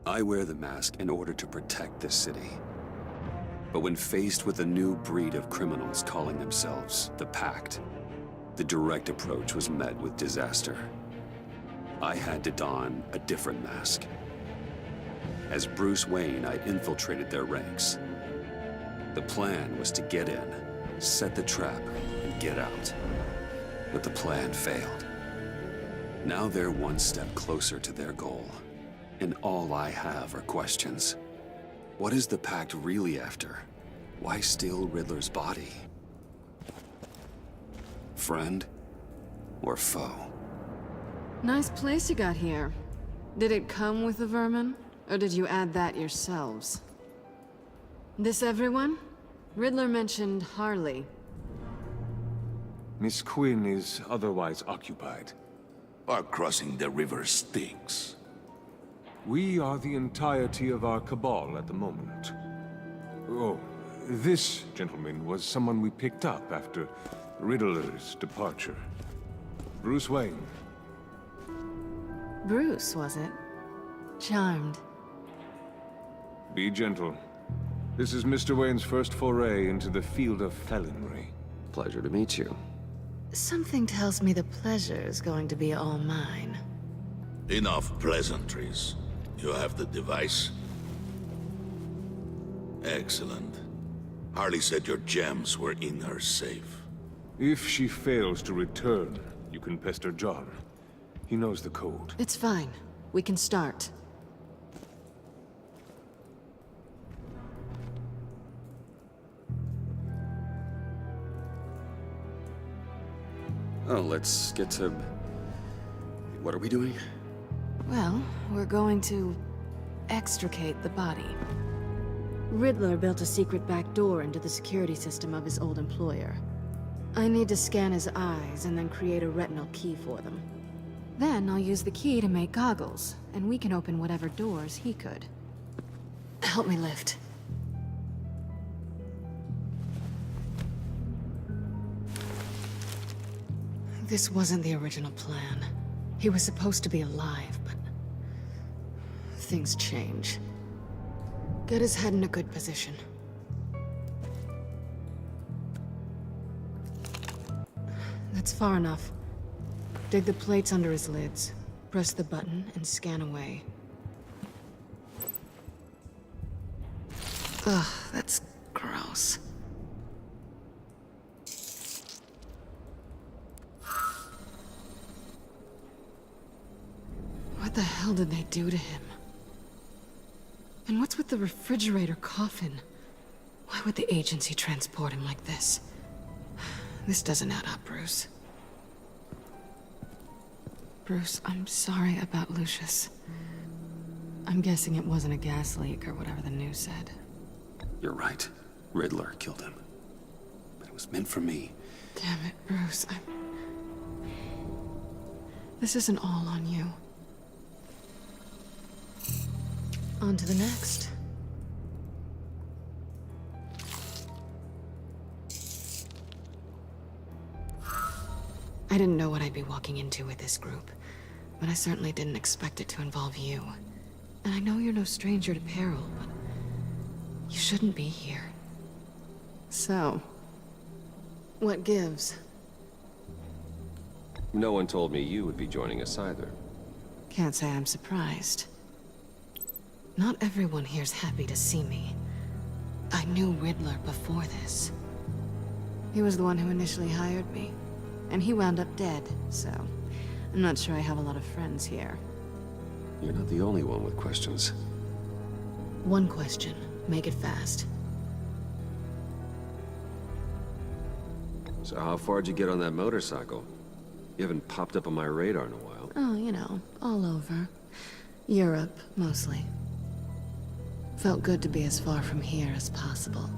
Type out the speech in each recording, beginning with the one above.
I wear the mask in order to protect this city. But when faced with a new breed of criminals calling themselves the Pact, the direct approach was met with disaster. I had to don a different mask. As Bruce Wayne, I infiltrated their ranks. The plan was to get in, set the trap, and get out. But the plan failed. Now they're one step closer to their goal. And all I have are questions. What is the Pact really after? Why steal Riddler's body? Friend or foe? Nice place you got here. Did it come with the vermin? Or did you add that yourselves? This everyone? Riddler mentioned Harley. Miss Quinn is otherwise occupied. Our crossing the river stinks. We are the entirety of our cabal at the moment. Oh, this gentleman was someone we picked up after Riddler's departure. Bruce Wayne. Bruce, was it? Charmed. Be gentle. This is Mr. Wayne's first foray into the field of felonry. Pleasure to meet you. Something tells me the pleasure is going to be all mine. Enough pleasantries. You have the device? Excellent. Harley said your gems were in her safe. If she fails to return, you can pester John. He knows the code. It's fine. We can start. Oh, let's get to... What are we doing? Well, we're going to extricate the body. Riddler built a secret back door into the security system of his old employer. I need to scan his eyes and then create a retinal key for them. Then I'll use the key to make goggles, and we can open whatever doors he could. Help me lift. This wasn't the original plan. He was supposed to be alive, but things change. Get his head in a good position. That's far enough. Dig the plates under his lids. Press the button and scan away. Ugh, that's gross. What the hell did they do to him? And what's with the refrigerator coffin? Why would the agency transport him like this? This doesn't add up, Bruce. Bruce, I'm sorry about Lucius. I'm guessing it wasn't a gas leak or whatever the news said. You're right. Riddler killed him. But it was meant for me. Damn it, Bruce. This isn't all on you. On to the next. I didn't know what I'd be walking into with this group, but I certainly didn't expect it to involve you. And I know you're no stranger to peril, but you shouldn't be here. So, what gives? No one told me you would be joining us either. Can't say I'm surprised. Not everyone here's happy to see me. I knew Riddler before this. He was the one who initially hired me. And he wound up dead, so I'm not sure I have a lot of friends here. You're not the only one with questions. One question. Make it fast. So how far'd you get on that motorcycle? You haven't popped up on my radar in a while. Oh, you know, all over. Europe, mostly. Felt good to be as far from here as possible.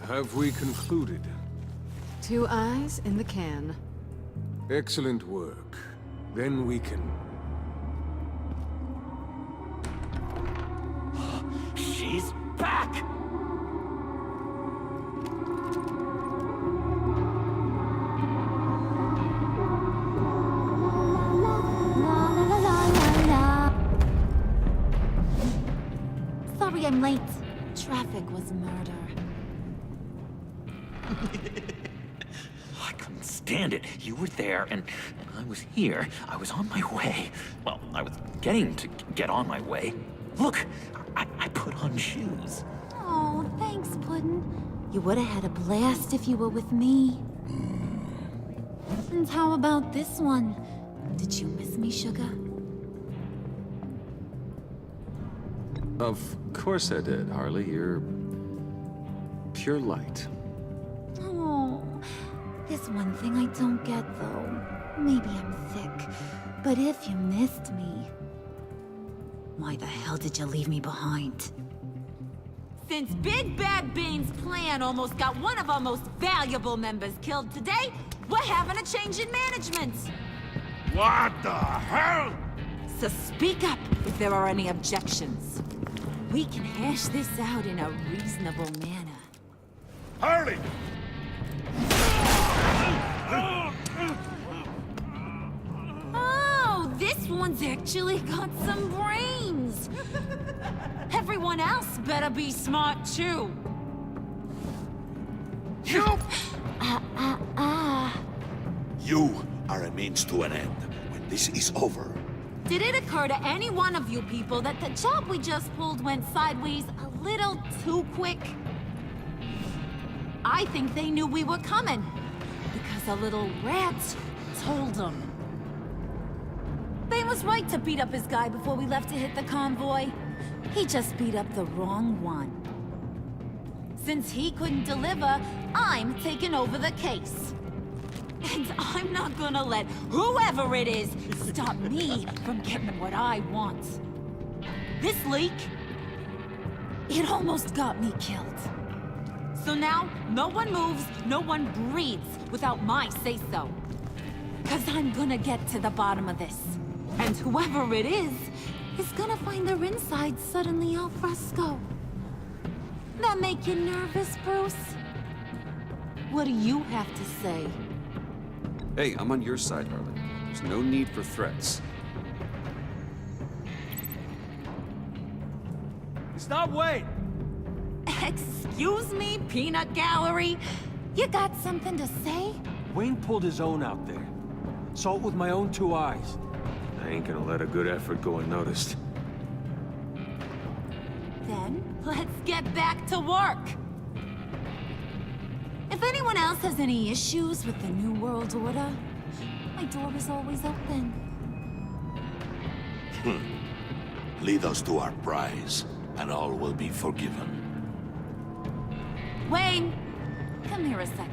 Have we concluded? 2 eyes in the can. Excellent work. Then we can... She's back! Sorry I'm late. Traffic was murder. I couldn't stand it. You were there, and I was here. I was on my way. Well, I was getting to get on my way. Look, I put on shoes. Oh, thanks, Puddin'. You would have had a blast if you were with me. And how about this one? Did you miss me, Sugar? Of course I did, Harley. You're pure light. Oh, there's one thing I don't get, though. Maybe I'm thick, but if you missed me, why the hell did you leave me behind? Since Big Bad Bean's plan almost got one of our most valuable members killed today, we're having a change in management. What the hell? So speak up if there are any objections. We can hash this out in a reasonable manner. Harley! Oh, this one's actually got some brains. Everyone else better be smart too. You! You are a means to an end. When this is over, Did it occur to any one of you people that the job we just pulled went sideways a little too quick? I think they knew we were coming, because a little rat told them. Bane was right to beat up his guy before we left to hit the convoy. He just beat up the wrong one. Since he couldn't deliver, I'm taking over the case. And I'm not gonna let whoever it is stop me from getting what I want. This leak, it almost got me killed. So now, no one moves, no one breathes without my say-so. 'Cause I'm gonna get to the bottom of this. And whoever it is gonna find their inside suddenly al fresco. That make you nervous, Bruce? What do you have to say? Hey, I'm on your side, Harley. There's no need for threats. Stop, wait! Excuse me, peanut gallery? You got something to say? Wayne pulled his own out there. Saw it with my own two eyes. I ain't gonna let a good effort go unnoticed. Then, let's get back to work. If anyone else has any issues with the New World Order, my door is always open. lead us to our prize, and all will be forgiven. Wayne, come here a second.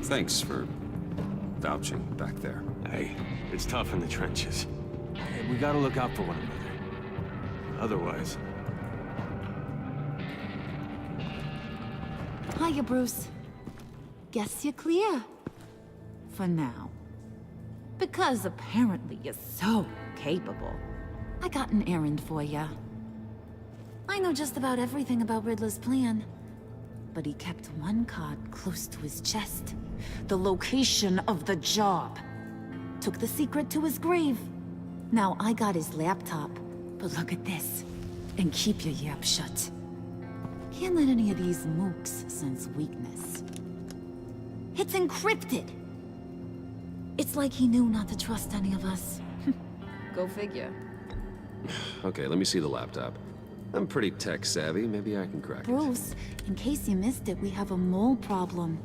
Thanks for vouching back there. Hey, it's tough in the trenches. We gotta look out for one another. Otherwise... Hiya, Bruce. Guess you're clear. For now. Because apparently you're so capable. I got an errand for ya. I know just about everything about Riddler's plan. But he kept one card close to his chest. The location of the job. Took the secret to his grave. Now I got his laptop. But look at this. And keep your yap shut. Can't let any of these mooks sense weakness. It's encrypted. It's like he knew not to trust any of us. Go figure. Okay, let me see the laptop. I'm pretty tech savvy. Maybe I can crack it. Bruce, in case you missed it, we have a mole problem.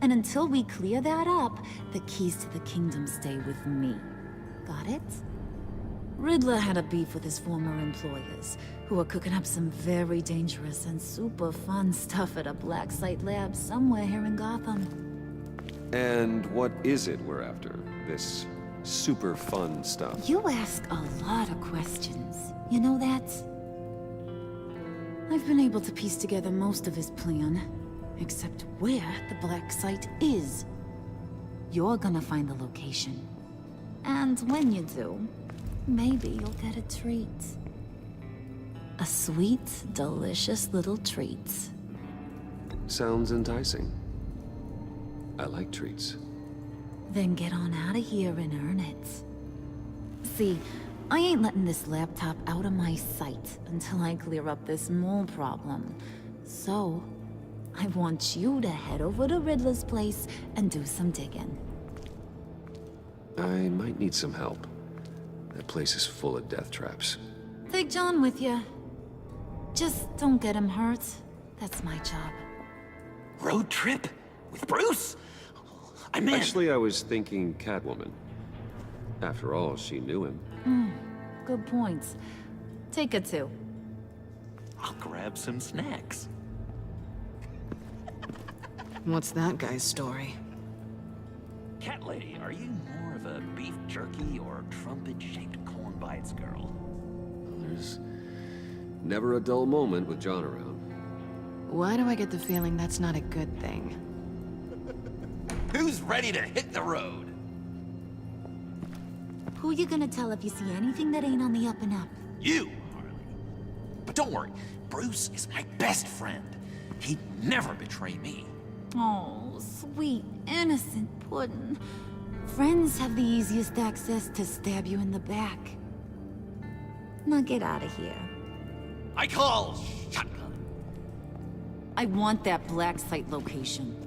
And until we clear that up, the keys to the kingdom stay with me. Got it? Riddler had a beef with his former employers, who were cooking up some very dangerous and super fun stuff at a black site lab somewhere here in Gotham. And what is it we're after? This super fun stuff? You ask a lot of questions. You know that? I've been able to piece together most of his plan, except where the black site is. You're gonna find the location. And when you do, maybe you'll get a treat. A sweet, delicious little treat. Sounds enticing. I like treats. Then get on out of here and earn it. See, I ain't letting this laptop out of my sight until I clear up this mole problem. So, I want you to head over to Riddler's place and do some digging. I might need some help. That place is full of death traps. Take John with you. Just don't get him hurt. That's my job. Road trip? With Bruce? I meant... Actually, I was thinking Catwoman. After all, she knew him. Good points. Take it too. I'll grab some snacks. What's that guy's story? Cat lady, are you more of a beef jerky or trumpet-shaped corn bites girl? There's never a dull moment with John around. Why do I get the feeling that's not a good thing? Who's ready to hit the road? Who you gonna tell if you see anything that ain't on the up and up? You, Harley. But don't worry, Bruce is my best friend. He'd never betray me. Oh, sweet, innocent Puddin'. Friends have the easiest access to stab you in the back. Now get out of here. I call shotgun. I want that black site location.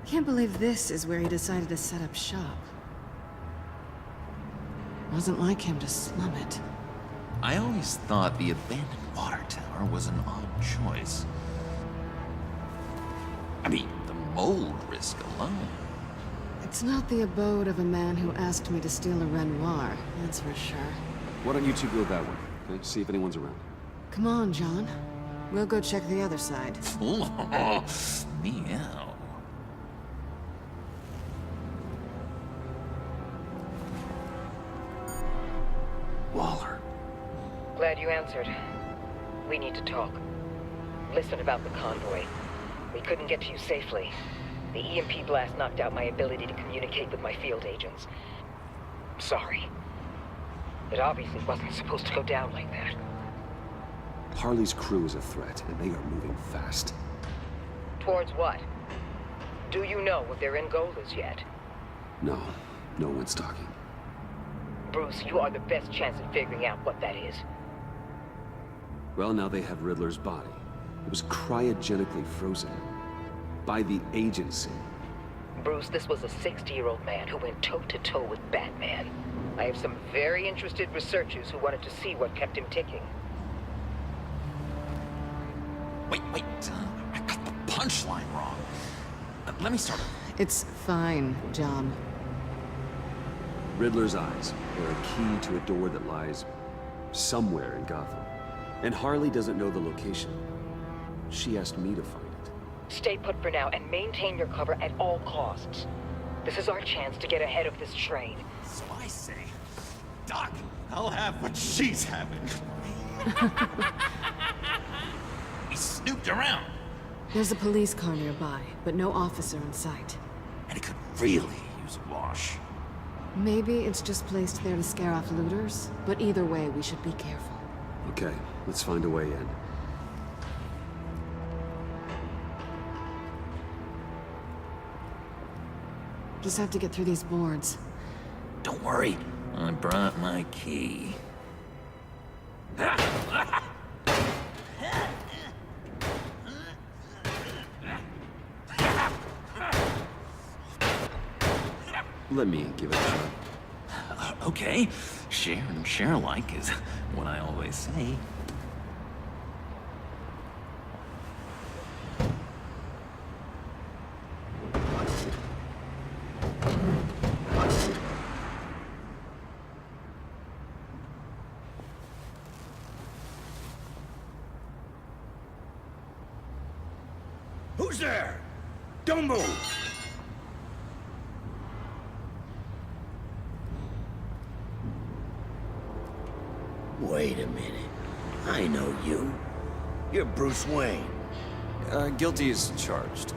Can't believe this is where he decided to set up shop. Wasn't like him to slum it. I always thought the abandoned water tower was an odd choice. I mean, the mold risk alone. It's not the abode of a man who asked me to steal a Renoir, that's for sure. Why don't you two go that way? Okay? See if anyone's around. Come on, John. We'll go check the other side. Meow. Waller. Glad you answered. We need to talk. Listen about the convoy. We couldn't get to you safely. The EMP blast knocked out my ability to communicate with my field agents. Sorry. It obviously wasn't supposed to go down like that. Harley's crew is a threat, and they are moving fast. Towards what? Do you know what their end goal is yet? No, no one's talking. Bruce, you are the best chance at figuring out what that is. Well, now they have Riddler's body. It was cryogenically frozen. By the agency. Bruce, this was a 60-year-old man who went toe-to-toe with Batman. I have some very interested researchers who wanted to see what kept him ticking. Wait. I got the punchline wrong. Let me start over. It's fine, John. Riddler's eyes are a key to a door that lies somewhere in Gotham. And Harley doesn't know the location. She asked me to find it. Stay put for now and maintain your cover at all costs. This is our chance to get ahead of this train. So I say, Doc, I'll have what she's having. He snooped around. There's a police car nearby, but no officer in sight. And it could really use a wash. Maybe it's just placed there to scare off looters, but either way, we should be careful. Okay, let's find a way in. Just have to get through these boards. Don't worry, I brought my key. Let me give it a shot. Okay, share and share alike is what I always say. Who's there? Don't move! Wait a minute. I know you. You're Bruce Wayne. Guilty as charged.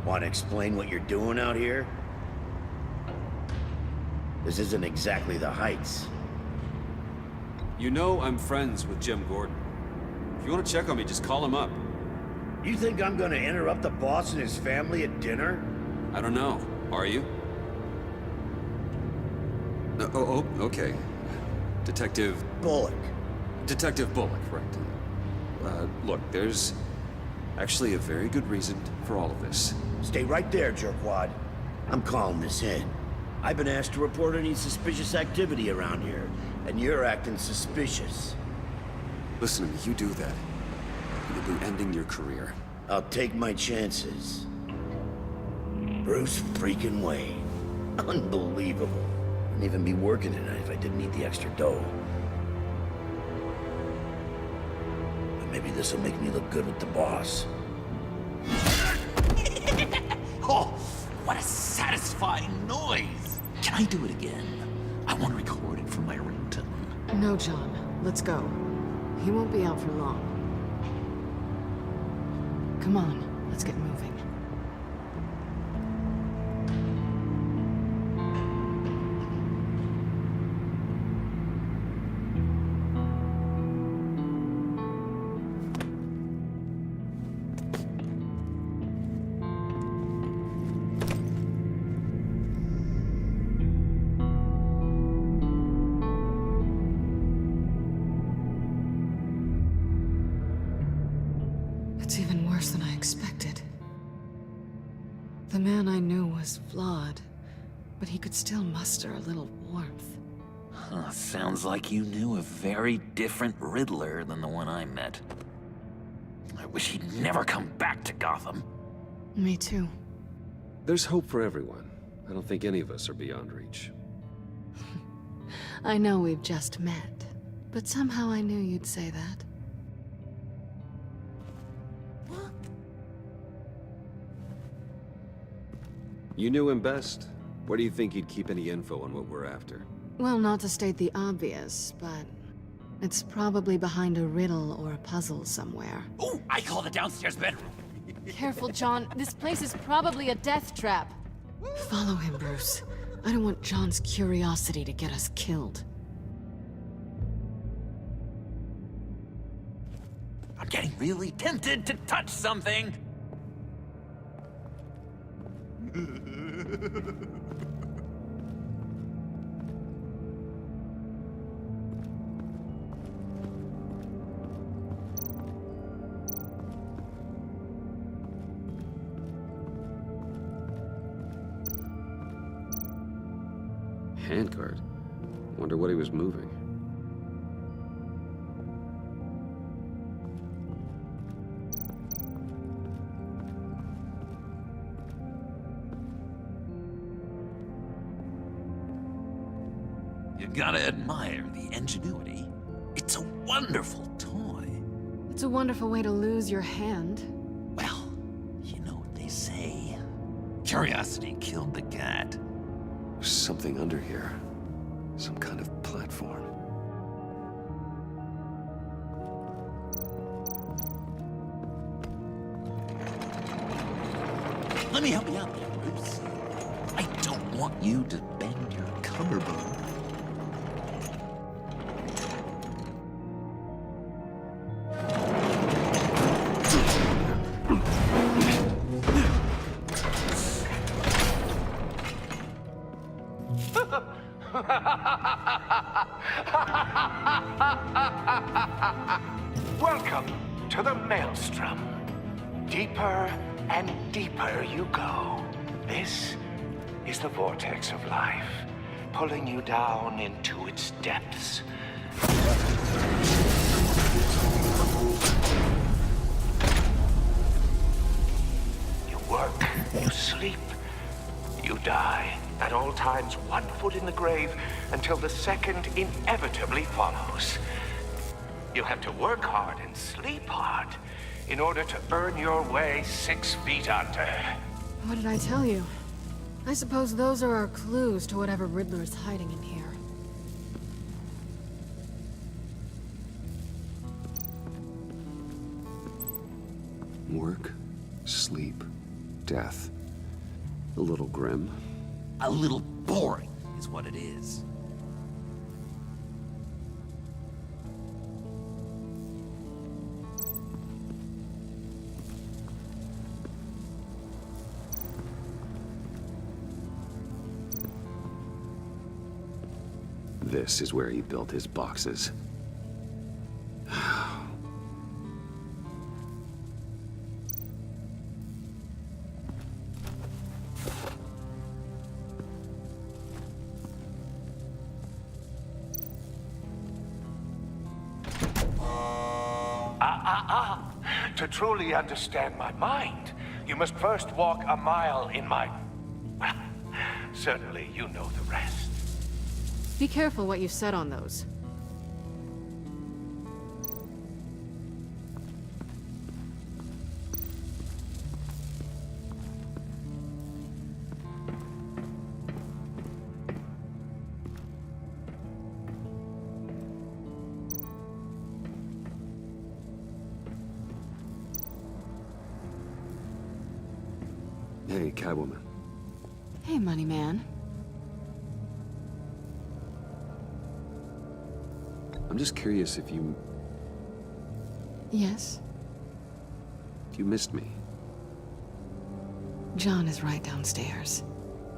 Want to explain what you're doing out here? This isn't exactly the Heights. You know I'm friends with Jim Gordon. If you want to check on me, just call him up. You think I'm gonna interrupt the boss and his family at dinner? I don't know. Are you? Oh, okay. Detective Bullock. Detective Bullock, right. Look, there's actually a very good reason for all of this. Stay right there, jerkwad. I'm calling this in. I've been asked to report any suspicious activity around here, and you're acting suspicious. Listen to me, you do that, you'll be ending your career. I'll take my chances. Bruce freaking Wayne. Unbelievable. Wouldn't even be working tonight if I didn't need the extra dough. But maybe this'll make me look good with the boss. Oh, what a satisfying noise! Can I do it again? I want to record it for my ringtone. No, John. Let's go. He won't be out for long. Come on, let's get moving. It's even worse than I expected. The man I knew was flawed, but he could still muster a little warmth. Huh, sounds like you knew a very different Riddler than the one I met. I wish he'd never come back to Gotham. Me too. There's hope for everyone. I don't think any of us are beyond reach. I know we've just met, but somehow I knew you'd say that. You knew him best. Where do you think he'd keep any info on what we're after? Well, not to state the obvious, but it's probably behind a riddle or a puzzle somewhere. Oh, I call the downstairs bedroom. Careful, John. This place is probably a death trap. Follow him, Bruce. I don't want John's curiosity to get us killed. I'm getting really tempted to touch something. Handcart? Wonder what he was moving. You gotta admire the ingenuity. It's a wonderful toy. It's a wonderful way to lose your hand. Well, you know what they say. Curiosity killed the cat. There's something under here. Some kind of platform. Let me help you out there, Bruce. I don't want you to bend your collarbone. Welcome to the Maelstrom. Deeper and deeper you go. This is the vortex of life, pulling you down into its depths. You work, you sleep, you die. At all times, one foot in the grave until the second inevitably follows. You have to work hard and sleep hard in order to earn your way 6 feet under. What did I tell you? I suppose those are our clues to whatever Riddler's hiding in here. Work, sleep, death. A little grim. A little boring is what it is. This is where he built his boxes. To truly understand my mind, you must first walk a mile in my... Well, certainly you know the rest. Be careful what you set on those. Hey, Catwoman. Hey, money man. I'm just curious if you Yes? missed me. John is right downstairs.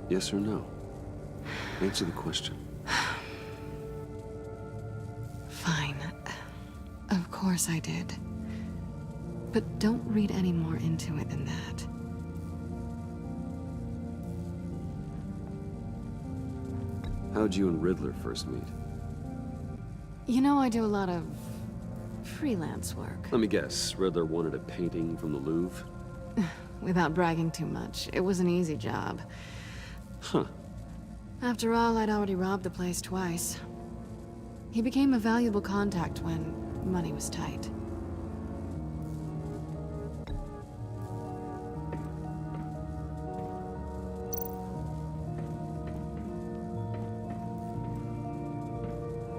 Yes or no? Answer the question. Fine. Of course I did. But don't read any more into it than that. How'd you and Riddler first meet? You know, I do a lot of freelance work. Let me guess, Riddler wanted a painting from the Louvre? Without bragging too much, it was an easy job. Huh. After all, I'd already robbed the place twice. He became a valuable contact when money was tight.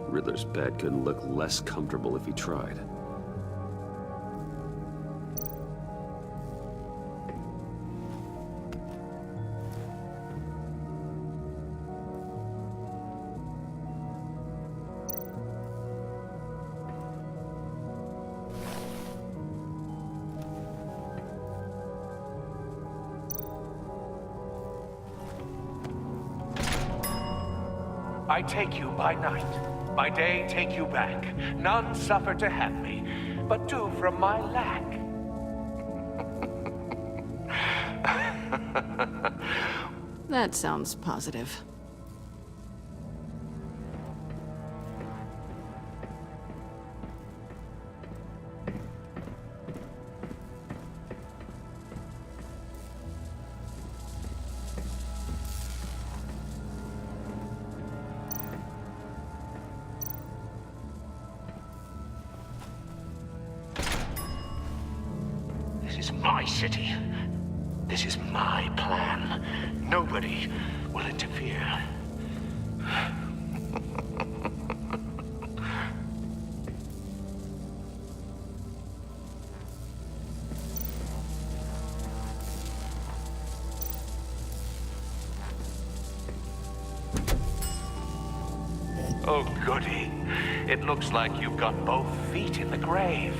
Riddler's bed couldn't look less comfortable if he tried. I take you by night. By day, take you back. None suffer to have me, but do from my lack. That sounds positive. This is my city. This is my plan. Nobody will interfere. Oh, goody. It looks like you've got both feet in the grave.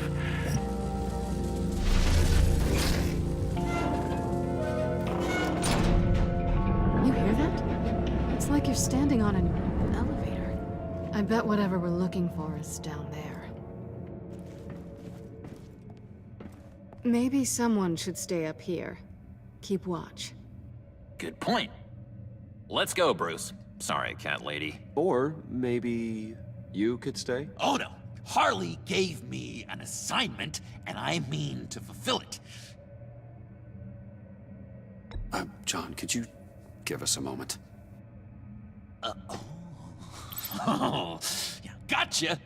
You hear that? It's like you're standing on an elevator. I bet whatever we're looking for is down there. Maybe someone should stay up here. Keep watch. Good point. Let's go, Bruce. Sorry, cat lady. Or maybe you could stay? Oh no! Harley gave me an assignment, and I mean to fulfill it. John, could you give us a moment? Oh, yeah, gotcha!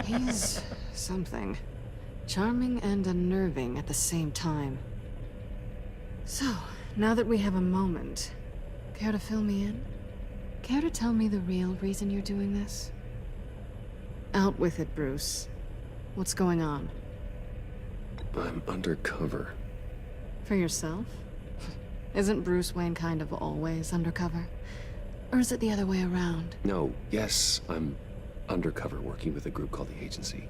He's something. Charming and unnerving at the same time. So, now that we have a moment, care to fill me in? Care to tell me the real reason you're doing this? Out with it, Bruce. What's going on? I'm undercover. For yourself? Isn't Bruce Wayne kind of always undercover? Or is it the other way around? No, yes, I'm undercover working with a group called the Agency.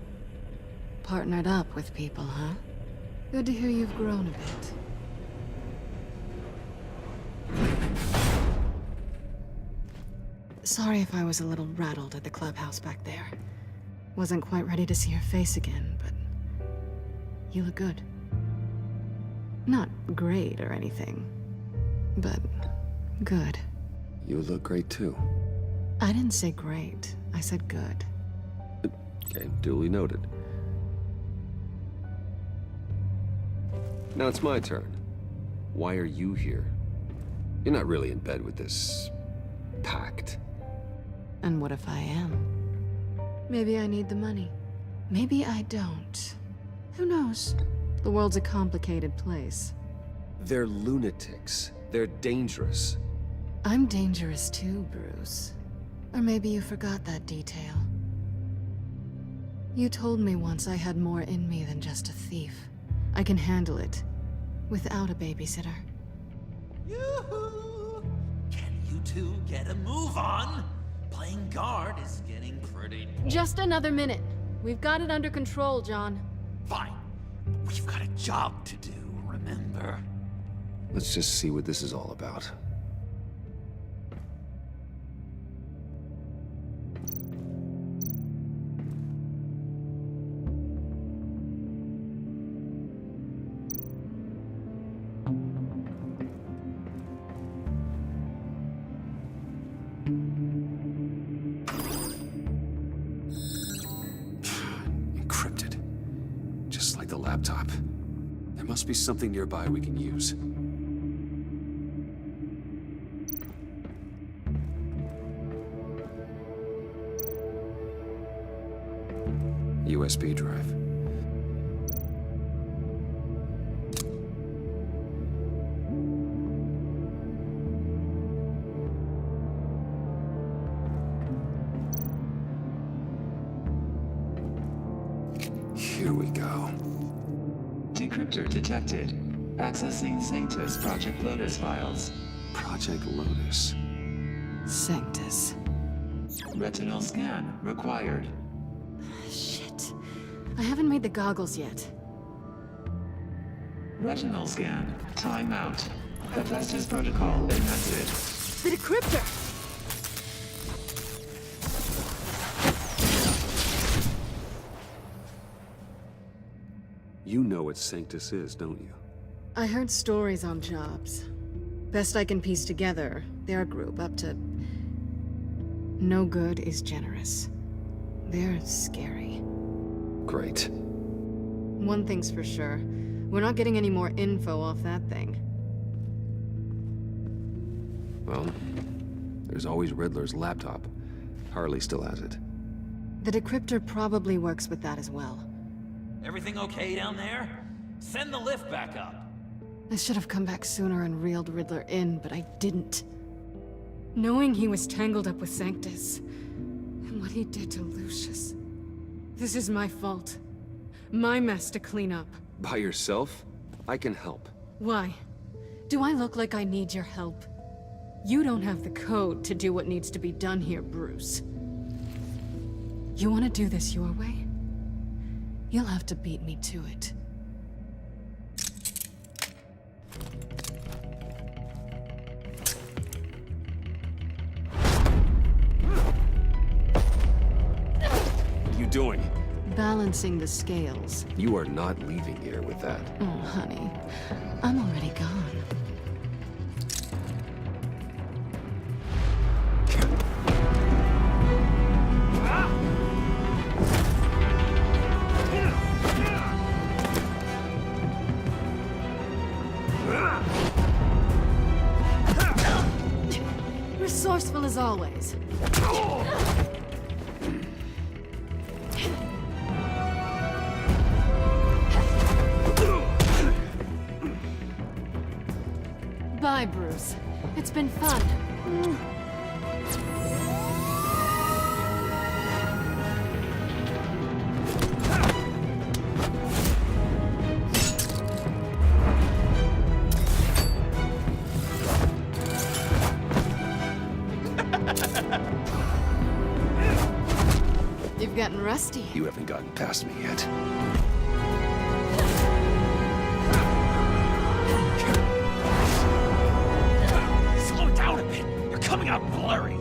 Partnered up with people, huh? Good to hear you've grown a bit. Sorry if I was a little rattled at the clubhouse back there. Wasn't quite ready to see your face again, but you look good. Not great or anything, but good. You look great too. I didn't say great. I said good. Okay, duly noted. Now it's my turn. Why are you here? You're not really in bed with this pact. And what if I am? Maybe I need the money. Maybe I don't. Who knows? The world's a complicated place. They're lunatics. They're dangerous. I'm dangerous too, Bruce. Or maybe you forgot that detail. You told me once I had more in me than just a thief. I can handle it, without a babysitter. Yoo-hoo! Can you two get a move on? Playing guard is getting pretty... Just another minute. We've got it under control, John. Fine. We've got a job to do, remember? Let's just see what this is all about. Encrypted. Just like the laptop. There must be something nearby we can use. USB drive. Here we go. Decryptor detected. Accessing Sanctus Project Lotus files. Project Lotus. Sanctus. Retinal scan required. Shit. I haven't made the goggles yet. Retinal scan. Timeout. Hephaestus protocol invented. The decryptor! You know what Sanctus is, don't you? I heard stories on jobs. Best I can piece together, their group up to... No good is generous. They're scary. Great. One thing's for sure. We're not getting any more info off that thing. Well, there's always Riddler's laptop. Harley still has it. The decryptor probably works with that as well. Everything okay down there? Send the lift back up. I should have come back sooner and reeled Riddler in, but I didn't. Knowing he was tangled up with Sanctus, and what he did to Lucius. This is my fault. My mess to clean up. By yourself? I can help. Why? Do I look like I need your help? You don't have the code to do what needs to be done here, Bruce. You want to do this your way? You'll have to beat me to it. What are you doing? Balancing the scales. You are not leaving here with that. Oh, honey. I'm already gone. Resourceful as always. Bruce. It's been fun. You've gotten rusty. You haven't gotten past me yet. Slow down a bit. You're coming out blurry.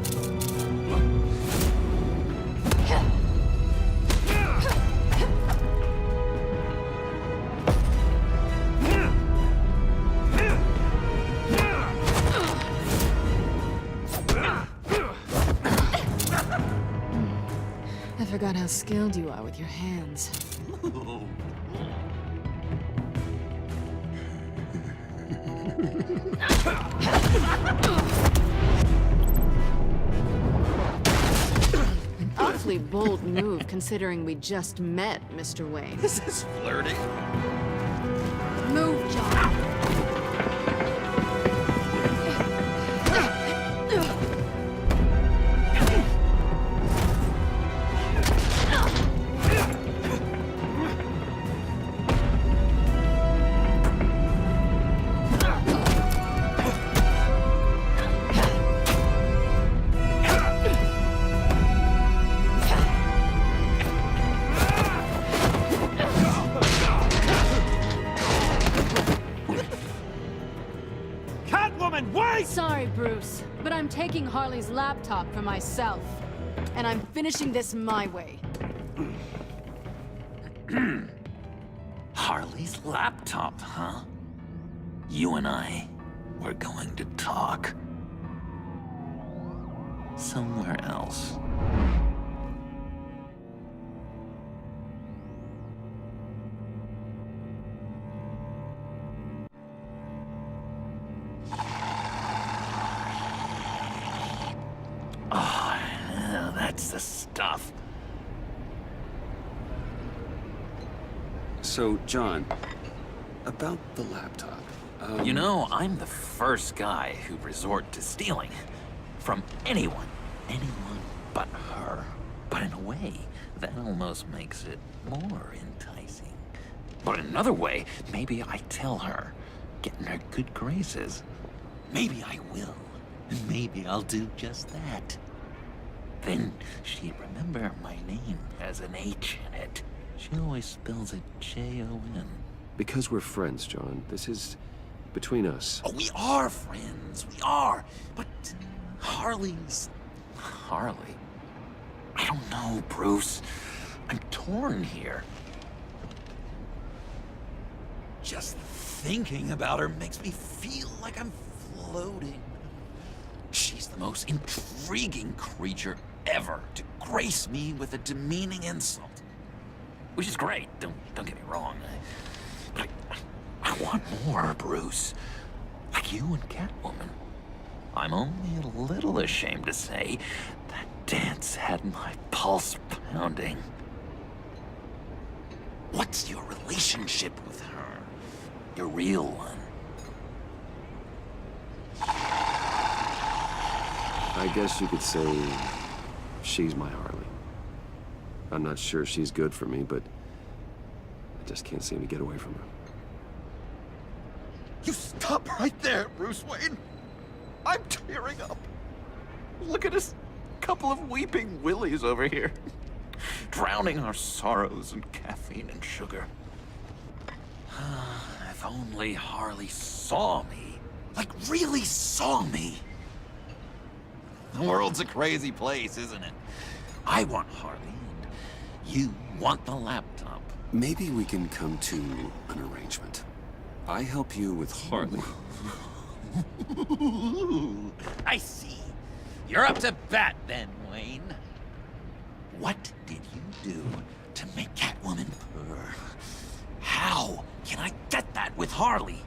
I forgot how skilled you are with your hands. An awfully bold move, considering we just met, Mr. Wayne. This is flirting. Move, John. Sorry, Bruce, but I'm taking Harley's laptop for myself. And I'm finishing this my way. Harley's laptop, huh? You and I, we're going to talk. Somewhere else. Oh, yeah, that's the stuff. So, John, about the laptop. You know, I'm the first guy who'd resort to stealing. From anyone. Anyone but her. But in a way, that almost makes it more enticing. But in another way, maybe I tell her, get in her good graces. Maybe I will. And maybe I'll do just that. Then she'd remember my name has an H in it. She always spells it J-O-N. Because we're friends, John. This is between us. Oh, we are friends. We are. But Harley's... Harley? I don't know, Bruce. I'm torn here. Just thinking about her makes me feel like I'm floating. She's the most intriguing creature ever to grace me with a demeaning insult. Which is great, don't get me wrong. But I want more, Bruce. Like you and Catwoman. I'm only a little ashamed to say that dance had my pulse pounding. What's your relationship with her? Your real one? I guess you could say she's my Harley. I'm not sure she's good for me, but I just can't seem to get away from her. You stop right there, Bruce Wayne. I'm tearing up. Look at us, couple of weeping willies over here. Drowning our sorrows in caffeine and sugar. If only Harley saw me. Like, really saw me. The world's a crazy place, isn't it? I want Harley, and you want the laptop. Maybe we can come to an arrangement. I help you with Harley. I see. You're up to bat then, Wayne. What did you do to make Catwoman purr? How can I get that with Harley?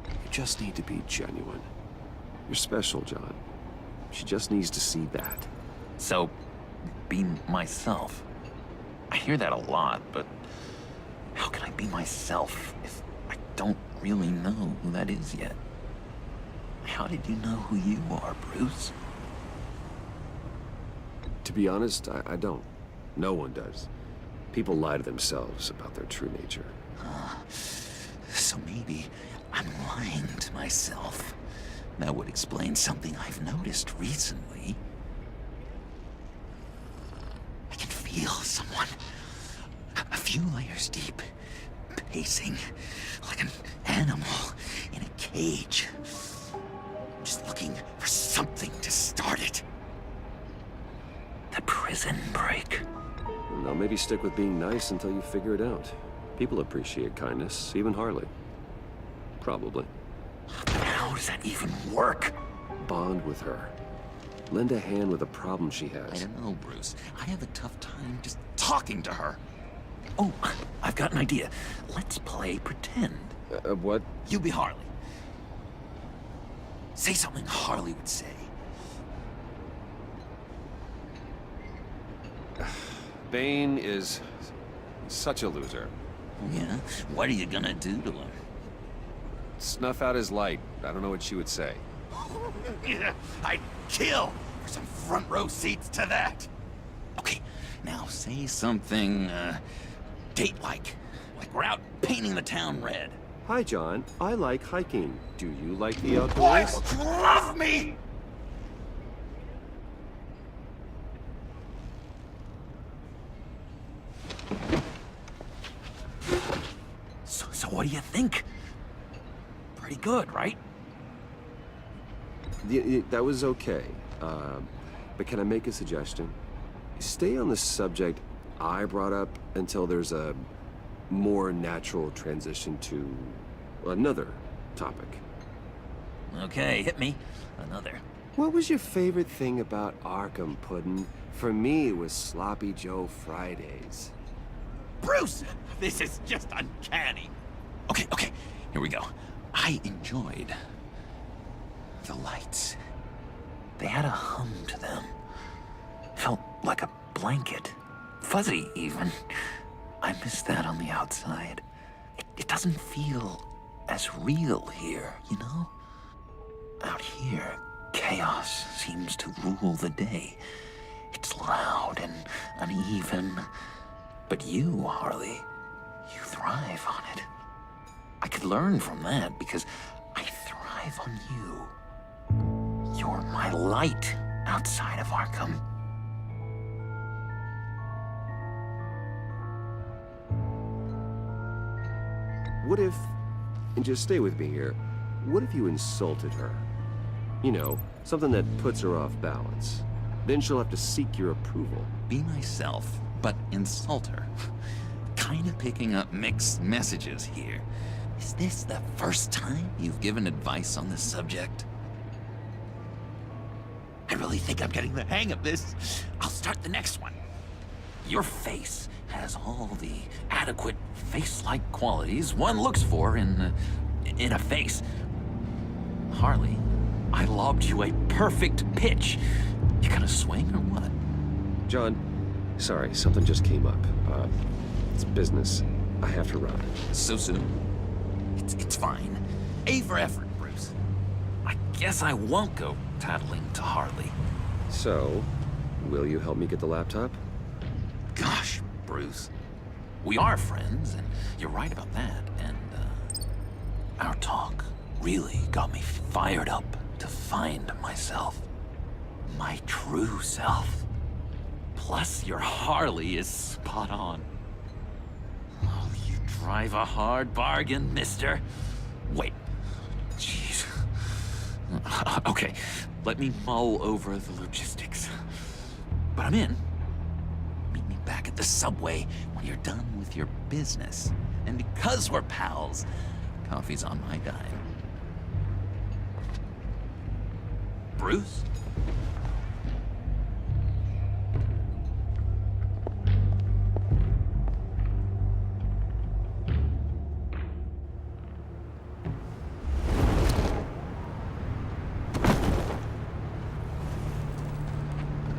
You just need to be genuine. You're special, John. She just needs to see that. So, be myself. I hear that a lot, but how can I be myself if I don't really know who that is yet. How did you know who you are, Bruce? To be honest, I don't. No one does. People lie to themselves about their true nature. So maybe I'm lying to myself. That would explain something I've noticed recently. I can feel someone a few layers deep, pacing like an animal in a cage. Just looking for something to start it. The prison break. Now maybe stick with being nice until you figure it out. People appreciate kindness, even Harley. Probably. How does that even work? Bond with her. Lend a hand with a problem she has. I don't know, Bruce. I have a tough time just talking to her. Oh, I've got an idea. Let's play pretend. What? You be Harley. Say something Harley would say. Bane is such a loser. Yeah? What are you gonna do to him? Snuff out his light. I don't know what she would say. I'd kill for some front row seats to that. Okay, now say something, date-like. Like we're out painting the town red. Hi, John. I like hiking. Do you like the outdoors? Boy, love me! So what do you think? Pretty good, right? That was okay. But can I make a suggestion? Stay on the subject I brought up until there's a more natural transition to another topic. Okay, hit me. Another. What was your favorite thing about Arkham, Puddin'? For me, it was Sloppy Joe Fridays. Bruce! This is just uncanny. Okay, here we go. I enjoyed the lights. They had a hum to them. Felt like a blanket. Fuzzy, even. I miss that on the outside. It doesn't feel as real here, you know? Out here, chaos seems to rule the day. It's loud and uneven. But you, Harley, you thrive on it. I could learn from that because I thrive on you. You're my light outside of Arkham. What if, and just stay with me here, what if you insulted her? You know, something that puts her off balance. Then she'll have to seek your approval. Be myself, but insult her. Kinda picking up mixed messages here. Is this the first time you've given advice on this subject? I really think I'm getting the hang of this. I'll start the next one. Your face has all the adequate face-like qualities one looks for in a face. Harley, I lobbed you a perfect pitch. You gonna swing or what? John, sorry, something just came up. It's business. I have to run. So soon? It's fine. A for effort, Bruce. I guess I won't go tattling to Harley. So, will you help me get the laptop? Gosh, Bruce. We are friends, and you're right about that, and, our talk really got me fired up to find myself. My true self. Plus, your Harley is spot on. Oh, you drive a hard bargain, mister. Wait. Jeez. Okay, let me mull over the logistics. But I'm in. Meet me back at the subway when you're done with your business. And because we're pals, coffee's on my dime. Bruce?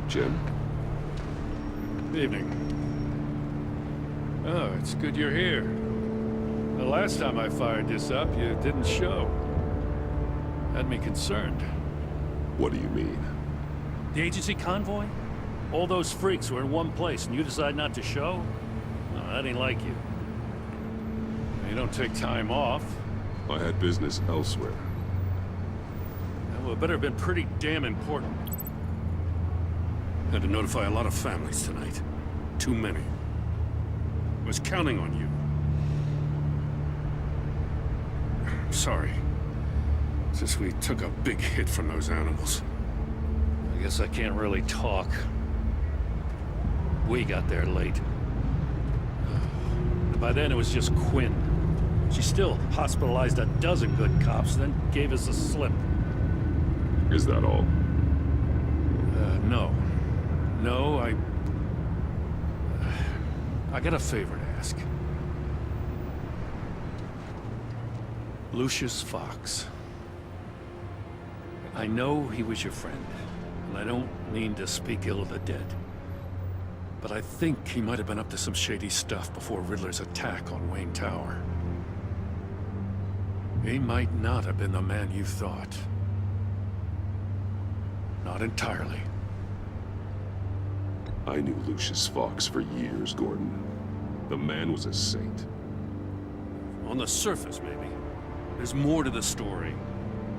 Jim? Evening. Oh, it's good you're here. The last time I fired this up, you didn't show. Had me concerned. What do you mean? The agency convoy? All those freaks were in one place and you decide not to show? No, that ain't like you. You don't take time off. I had business elsewhere. Well, it better have been pretty damn important. Had to notify a lot of families tonight. Too many. Was counting on you. Sorry. Since we took a big hit from those animals. I guess I can't really talk. We got there late. By then it was just Quinn. She still hospitalized a dozen good cops, then gave us a slip. Is that all? No. No, I got a favor to ask. Lucius Fox. I know he was your friend, and I don't mean to speak ill of the dead. But I think he might have been up to some shady stuff before Riddler's attack on Wayne Tower. He might not have been the man you thought. Not entirely. I knew Lucius Fox for years, Gordon. The man was a saint. On the surface, maybe. There's more to the story.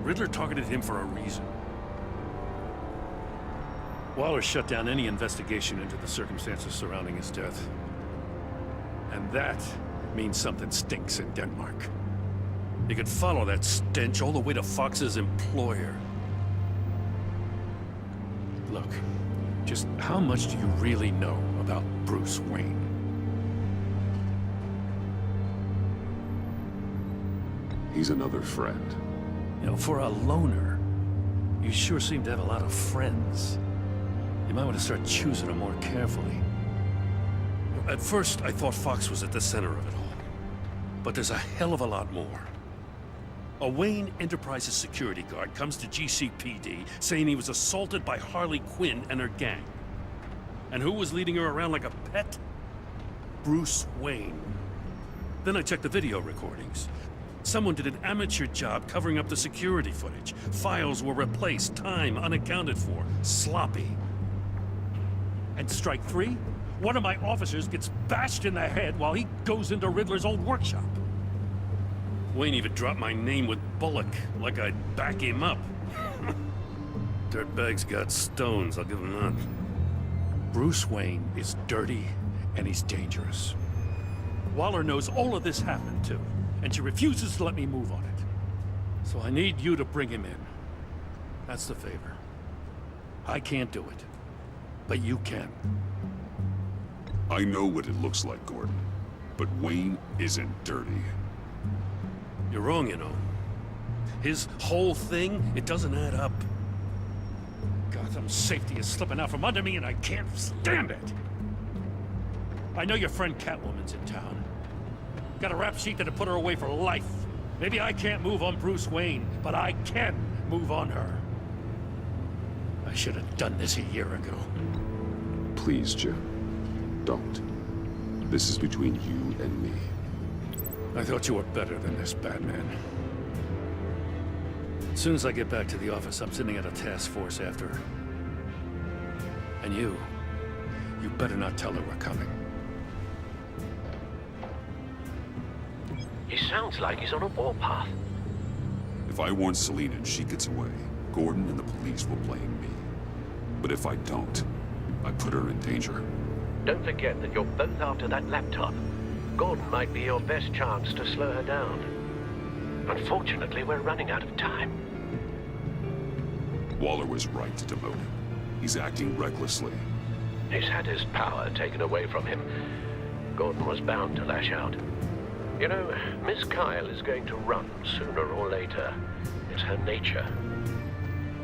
Riddler targeted him for a reason. Waller shut down any investigation into the circumstances surrounding his death. And that means something stinks in Denmark. You could follow that stench all the way to Fox's employer. Look, just how much do you really know about Bruce Wayne? He's another friend. You know, for a loner, you sure seem to have a lot of friends. You might want to start choosing them more carefully. At first, I thought Fox was at the center of it all. But there's a hell of a lot more. A Wayne Enterprises security guard comes to GCPD saying he was assaulted by Harley Quinn and her gang. And who was leading her around like a pet? Bruce Wayne. Then I checked the video recordings. Someone did an amateur job covering up the security footage. Files were replaced, time unaccounted for, sloppy. And strike three? One of my officers gets bashed in the head while he goes into Riddler's old workshop. Wayne even dropped my name with Bullock, like I'd back him up. Dirtbag's got stones, I'll give him that. Bruce Wayne is dirty, and he's dangerous. Waller knows all of this happened, too, and she refuses to let me move on it. So I need you to bring him in. That's the favor. I can't do it, but you can. I know what it looks like, Gordon, but Wayne isn't dirty. You're wrong, you know. His whole thing, it doesn't add up. Gotham's safety is slipping out from under me and I can't stand it. I know your friend Catwoman's in town. Got a rap sheet that'd put her away for life. Maybe I can't move on Bruce Wayne, but I can move on her. I should have done this a year ago. Please, Jim. Don't. This is between you and me. I thought you were better than this, Batman. As soon as I get back to the office, I'm sending out a task force after her. And you better not tell her we're coming. He sounds like he's on a warpath. If I warn Selina and she gets away, Gordon and the police will blame me. But if I don't, I put her in danger. Don't forget that you're both after that laptop. Gordon might be your best chance to slow her down. Unfortunately, we're running out of time. Waller was right to demote him. He's acting recklessly. He's had his power taken away from him. Gordon was bound to lash out. You know, Miss Kyle is going to run sooner or later. It's her nature.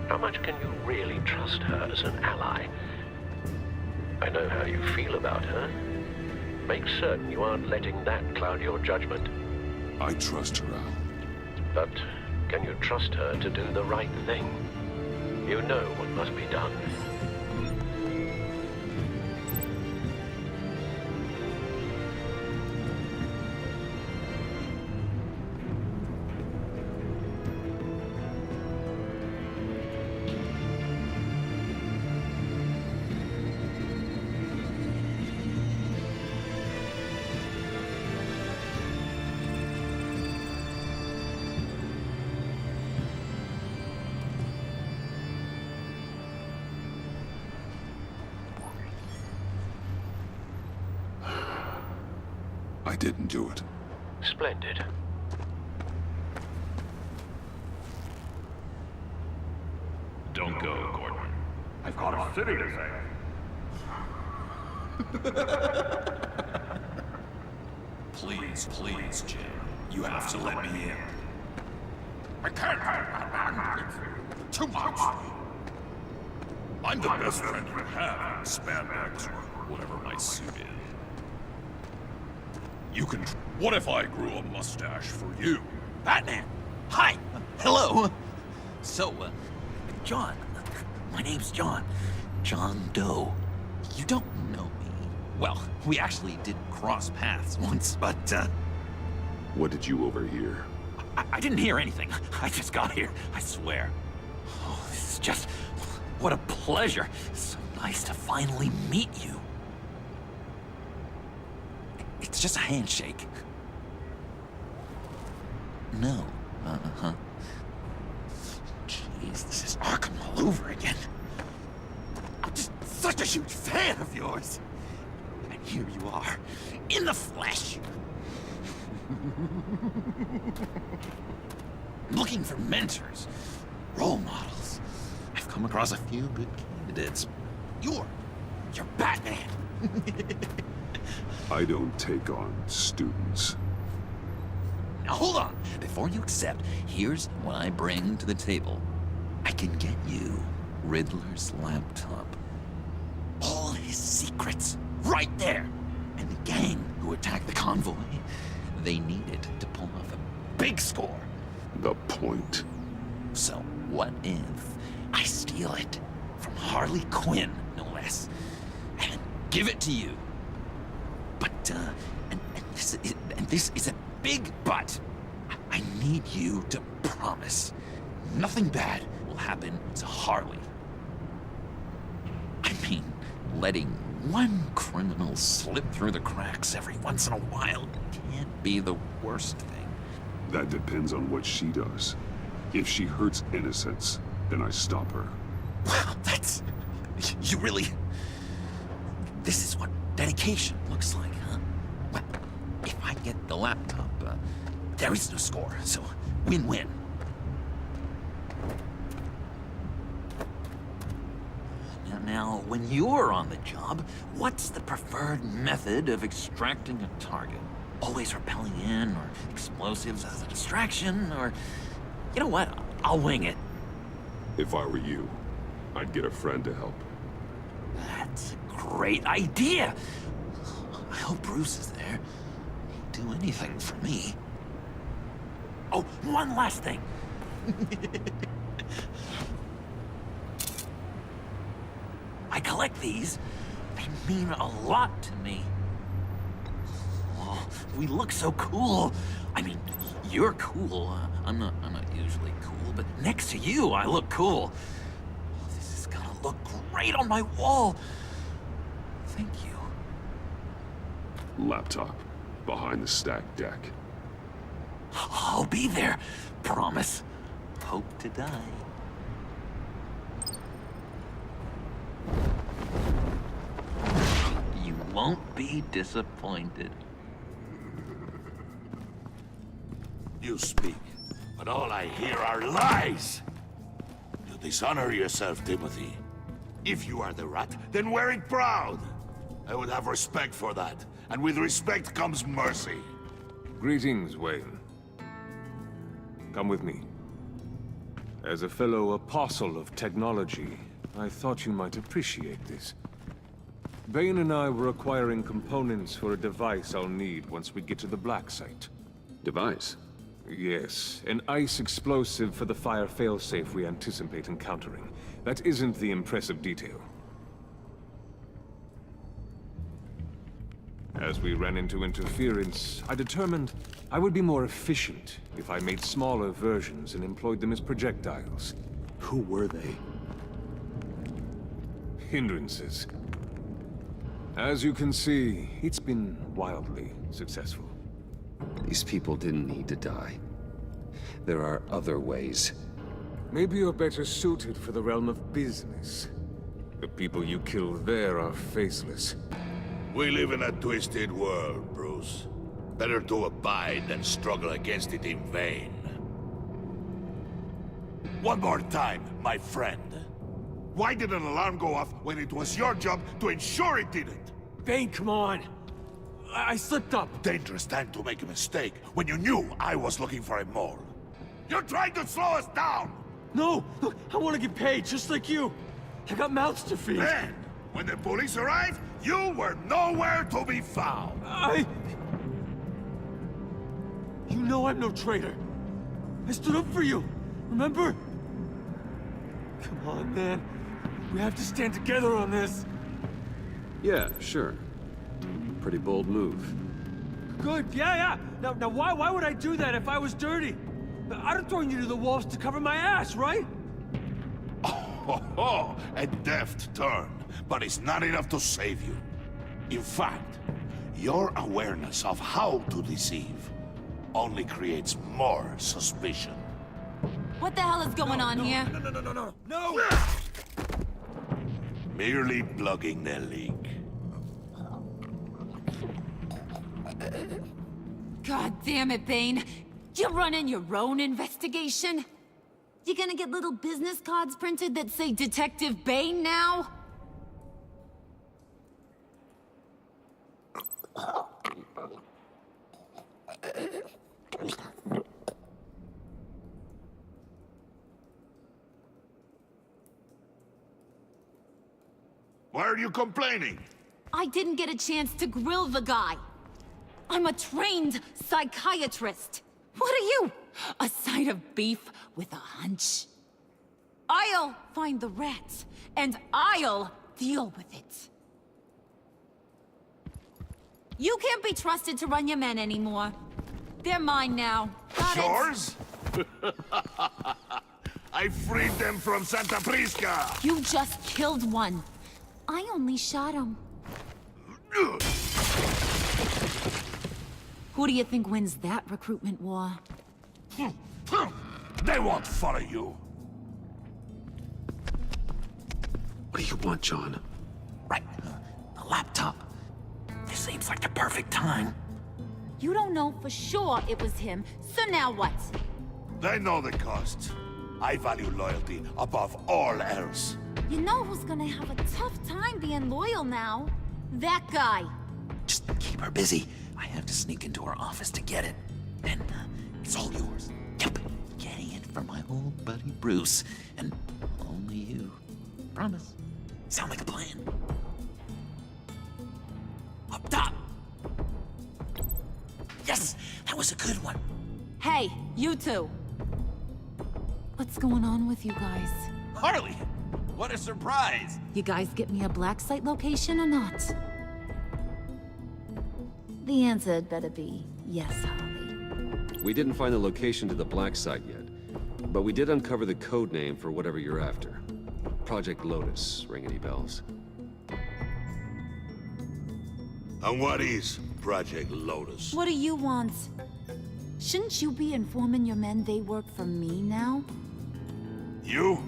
How much can you really trust her as an ally? I know how you feel about her. Make certain you aren't letting that cloud your judgment. I trust her, Al. But can you trust her to do the right thing? You know what must be done. I didn't do it. Splendid. Don't go, Gordon. I've got a city to save. Please, please, Jim. You have to let me in. I can't. It's too much. I'm the best friend you have in spandex or whatever my suit is. You can. What if I grew a mustache for you? Batman! Hi! Hello! So, John. My name's John. John Doe. You don't know me. Well, we actually did cross paths once, but, What did you overhear? I didn't hear anything. I just got here, I swear. Oh, this is just... What a pleasure. So nice to finally meet you. It's just a handshake. No. Uh-huh. Jeez, this is Arkham all over again. I'm just such a huge fan of yours. And here you are, in the flesh. Looking for mentors, role models. I've come across a few good candidates. You're Batman. I don't take on students. Now hold on. Before you accept, here's what I bring to the table. I can get you Riddler's laptop. All his secrets, right there. And the gang who attacked the convoy, they need it to pull off a big score. The point. So what if I steal it from Harley Quinn, no less, and give it to you? But, and this is a big but. I need you to promise nothing bad will happen to Harley. I mean, letting one criminal slip through the cracks every once in a while can't be the worst thing. That depends on what she does. If she hurts innocents, then I stop her. Wow, that's... You really... This is what dedication looks like, huh? Well, if I get the laptop, there is no score, so win-win. Now, when you're on the job, what's the preferred method of extracting a target? Always rappelling in, or explosives as a distraction, or... You know what? I'll wing it. If I were you, I'd get a friend to help. That's a great idea! I hope Bruce is there. He'd do anything for me. Oh, one last thing. I collect these. They mean a lot to me. Oh, we look so cool. I mean, you're cool. I'm not usually cool, but next to you, I look cool. Oh, this is gonna look great on my wall. Thank you. Laptop. Behind the stacked deck. I'll be there. Promise. Hope to die. You won't be disappointed. You speak, but all I hear are lies! You dishonor yourself, Timothy. If you are the rat, then wear it proud! I would have respect for that, and with respect comes mercy. Greetings, Wayne. Come with me. As a fellow apostle of technology, I thought you might appreciate this. Bane and I were acquiring components for a device I'll need once we get to the Black Site. Device? Yes, an ice explosive for the fire failsafe we anticipate encountering. That isn't the impressive detail. As we ran into interference, I determined I would be more efficient if I made smaller versions and employed them as projectiles. Who were they? Hindrances. As you can see, it's been wildly successful. These people didn't need to die. There are other ways. Maybe you're better suited for the realm of business. The people you kill there are faceless. We live in a twisted world, Bruce. Better to abide than struggle against it in vain. One more time, my friend. Why did an alarm go off when it was your job to ensure it didn't? Bane, come on! I slipped up! Dangerous time to make a mistake when you knew I was looking for a mole. You're trying to slow us down! No! Look, I want to get paid, just like you! I got mouths to feed! Then, when the police arrived, you were nowhere to be found! You know I'm no traitor! I stood up for you, remember? Come on, man. We have to stand together on this! Yeah, sure. Pretty bold move. Good, yeah. Now why would I do that if I was dirty? I'd have thrown you to the wolves to cover my ass, right? Oh, a deft turn, but it's not enough to save you. In fact, your awareness of how to deceive only creates more suspicion. What the hell is going on here? No! Merely plugging the leak. God damn it, Bane. You're running your own investigation? You gonna get little business cards printed that say Detective Bane now? Why are you complaining? I didn't get a chance to grill the guy. I'm a trained psychiatrist. What are you? A side of beef with a hunch? I'll find the rats, and I'll deal with it. You can't be trusted to run your men anymore. They're mine now. Got it? Yours? I freed them from Santa Prisca! You just killed one. I only shot him. Who do you think wins that recruitment war? They won't follow you. What do you want, John? Right. The laptop. This seems like the perfect time. You don't know for sure it was him, so now what? They know the cost. I value loyalty above all else. You know who's gonna have a tough time being loyal now? That guy. Just keep her busy. I have to sneak into her office to get it. Then it's all yours. Yep. Getting it from my old buddy Bruce. And only you. Promise. Sound like a plan? Up top! Yes! That was a good one. Hey, you two. What's going on with you guys? Harley! What a surprise! You guys get me a black site location or not? The answer had better be yes, Harley. We didn't find the location to the black site yet, but we did uncover the code name for whatever you're after. Project Lotus. Ring any bells? And what is Project Lotus? What do you want? Shouldn't you be informing your men they work for me now? You?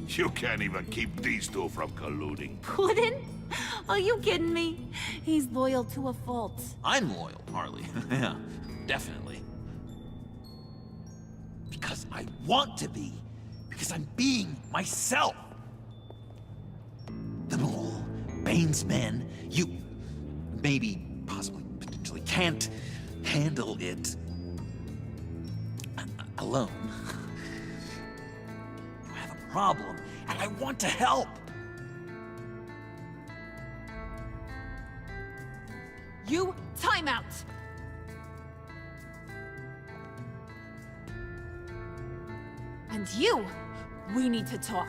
You can't even keep these two from colluding. Puddin'? Are you kidding me? He's loyal to a fault. I'm loyal, Harley. Yeah, definitely. Because I want to be. Because I'm being myself. The mole, Bane's men, you maybe, possibly, potentially can't handle it alone. You have a problem, and I want to help. You, time out! And you, we need to talk.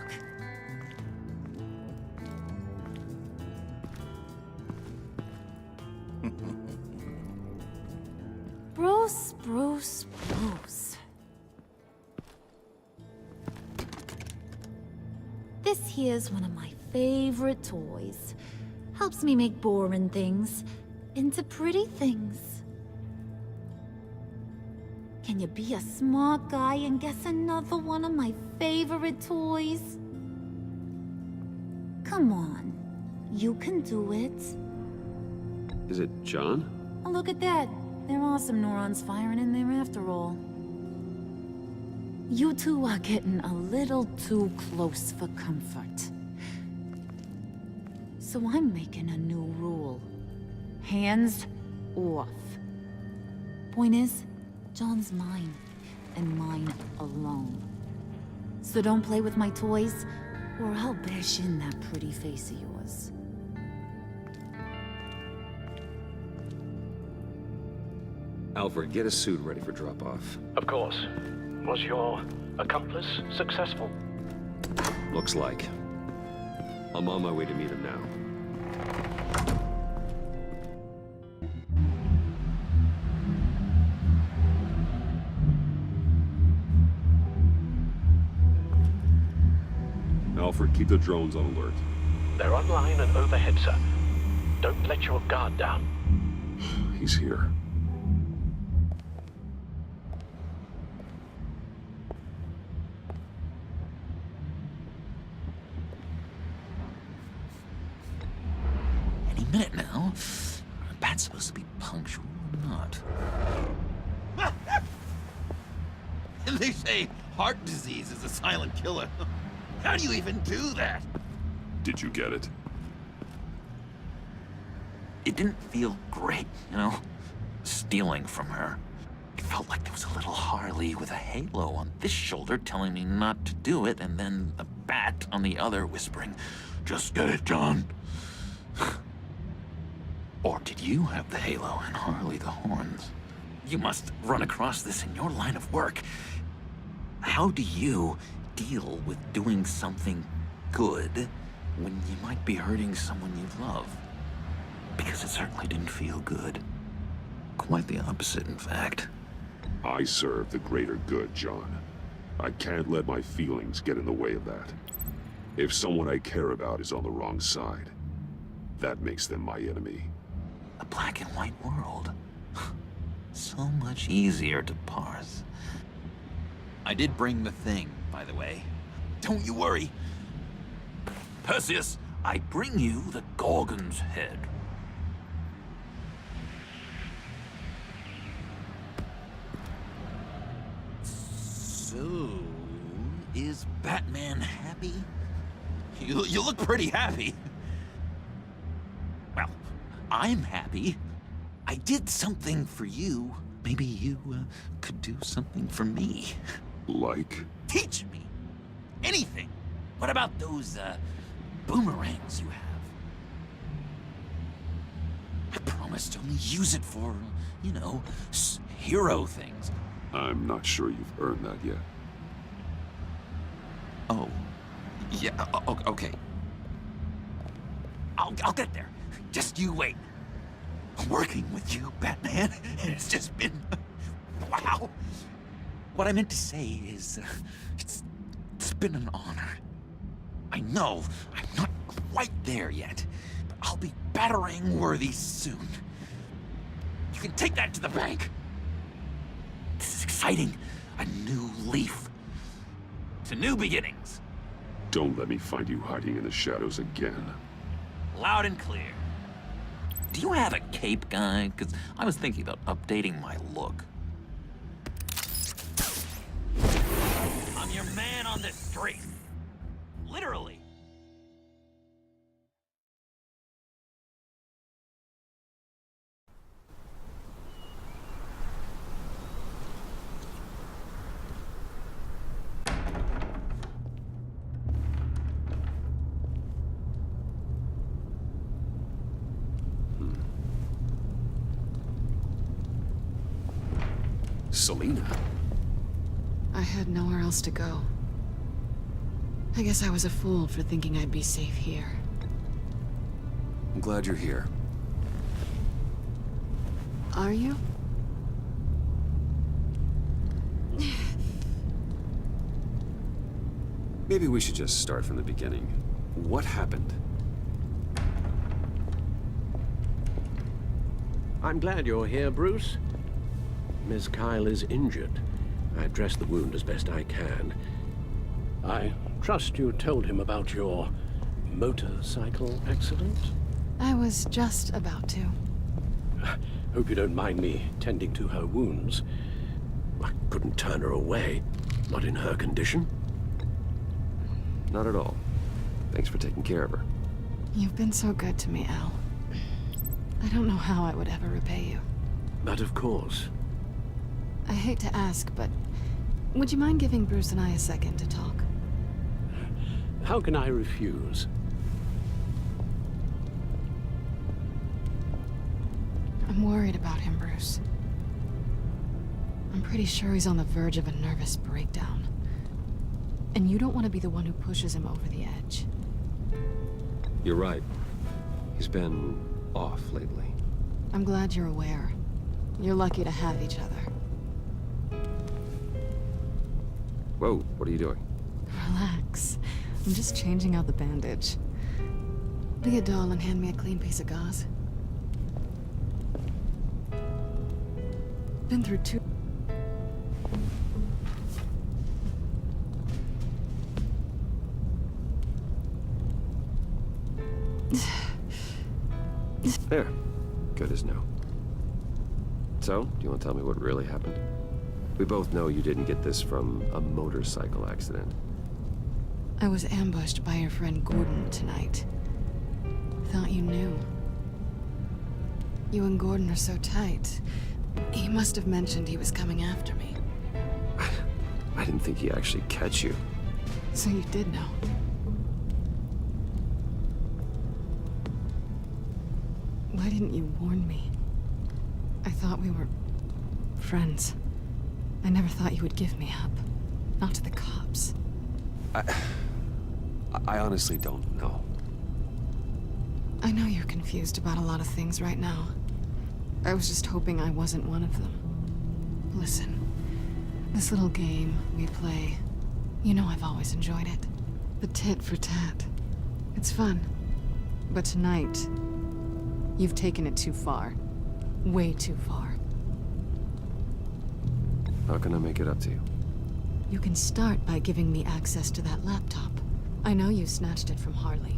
Bruce. This here's one of my favorite toys. Helps me make boring things into pretty things. Can you be a smart guy and guess another one of my favorite toys? Come on, you can do it. Is it John? Oh, look at that. There are some neurons firing in there after all. You two are getting a little too close for comfort. So I'm making a new rule. Hands off. Point is, John's mine, and mine alone. So don't play with my toys, or I'll bash in that pretty face of yours. Alfred, get a suit ready for drop-off. Of course. Was your accomplice successful? Looks like. I'm on my way to meet him now. Alfred, keep the drones on alert. They're online and overhead, sir. Don't let your guard down. He's here. Any minute now. Bat's supposed to be punctual or not? They say heart disease is a silent killer. How do you even do that? Did you get it? It didn't feel great, you know? Stealing from her. It felt like there was a little Harley with a halo on this shoulder telling me not to do it, and then the bat on the other whispering, "Just get it, John." Or did you have the halo and Harley the horns? You must run across this in your line of work. How do you deal with doing something good when you might be hurting someone you love? Because it certainly didn't feel good. Quite the opposite, in fact. I serve the greater good, John. I can't let my feelings get in the way of that. If someone I care about is on the wrong side, that makes them my enemy. A black and white world. So much easier to parse. I did bring the thing, by the way. Don't you worry. Perseus, I bring you the Gorgon's head. So, is Batman happy? You look pretty happy. Well, I'm happy. I did something for you. Maybe you could do something for me. Like? Teach me. Anything. What about those boomerangs you have? I promise to only use it for, you know, hero things. I'm not sure you've earned that yet. Oh. Yeah, okay. I'll get there. Just you wait. Working with you, Batman, it's just been... wow. What I meant to say is, it's been an honor. I know I'm not quite there yet, but I'll be battering worthy soon. You can take that to the bank. This is exciting. A new leaf. To new beginnings. Don't let me find you hiding in the shadows again. Loud and clear. Do you have a cape, guy? Because I was thinking about updating my look. I'm your man on the street. Literally. Selina? I had nowhere else to go. I guess I was a fool for thinking I'd be safe here. I'm glad you're here. Are you? Maybe we should just start from the beginning. What happened? I'm glad you're here, Bruce. Miss Kyle is injured. I dressed the wound as best I can. I trust you told him about your motorcycle accident? I was just about to. Hope you don't mind me tending to her wounds. I couldn't turn her away, not in her condition. Not at all. Thanks for taking care of her. You've been so good to me, Al. I don't know how I would ever repay you. But of course. I hate to ask, but would you mind giving Bruce and I a second to talk? How can I refuse? I'm worried about him, Bruce. I'm pretty sure he's on the verge of a nervous breakdown. And you don't want to be the one who pushes him over the edge. You're right. He's been off lately. I'm glad you're aware. You're lucky to have each other. Whoa, what are you doing? Relax. I'm just changing out the bandage. Be a doll and hand me a clean piece of gauze. Been through two... There. Good as no. So, do you want to tell me what really happened? We both know you didn't get this from a motorcycle accident. I was ambushed by your friend Gordon tonight. Thought you knew. You and Gordon are so tight. He must have mentioned he was coming after me. I didn't think he'd actually catch you. So you did know. Why didn't you warn me? I thought we were... friends. I never thought you would give me up. Not to the cops. I honestly don't know. I know you're confused about a lot of things right now. I was just hoping I wasn't one of them. Listen, this little game we play, you know I've always enjoyed it. The tit for tat. It's fun. But tonight, you've taken it too far. Way too far. How can I make it up to you? You can start by giving me access to that laptop. I know you snatched it from Harley.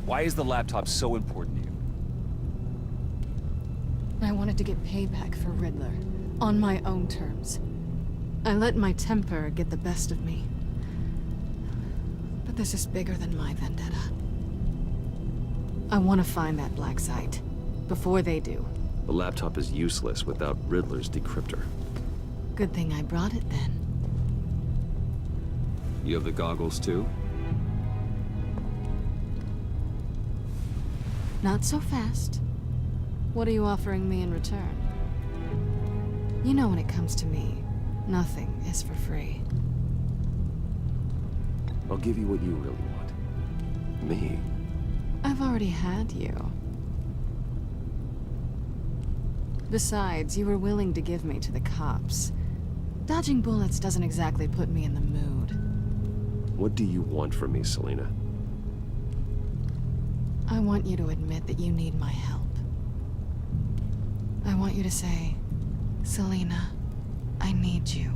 Why is the laptop so important to you? I wanted to get payback for Riddler, on my own terms. I let my temper get the best of me. But this is bigger than my vendetta. I want to find that black site, before they do. The laptop is useless without Riddler's decryptor. Good thing I brought it then. You have the goggles too? Not so fast. What are you offering me in return? You know when it comes to me, nothing is for free. I'll give you what you really want. Me? I've already had you. Besides, you were willing to give me to the cops. Dodging bullets doesn't exactly put me in the mood. What do you want from me, Selina? I want you to admit that you need my help. I want you to say, Selina, I need you.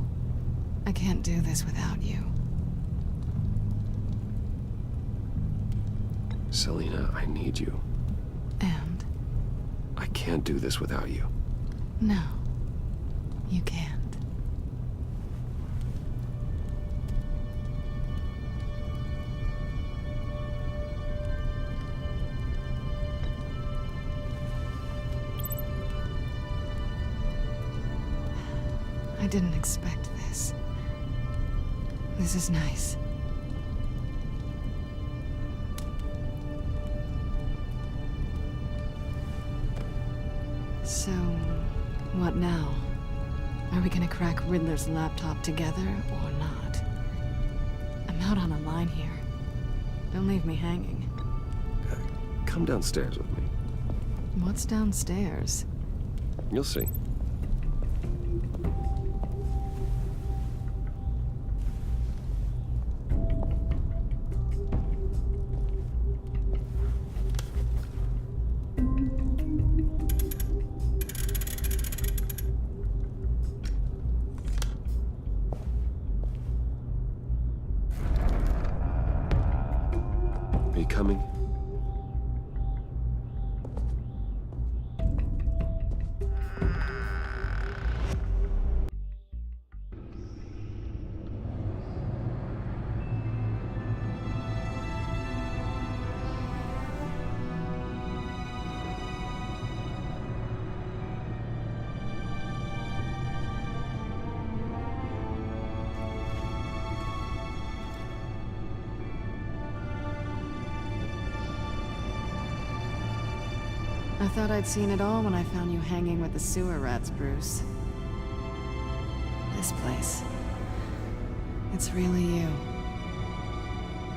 I can't do this without you. Selina, I need you. And? I can't do this without you. No, you can't. I didn't expect this. This is nice. So, what now? Are we gonna crack Riddler's laptop together or not? I'm out on a line here. Don't leave me hanging. Come downstairs with me. What's downstairs? You'll see. Are you coming? I thought I'd seen it all when I found you hanging with the sewer rats, Bruce. This place. It's really you.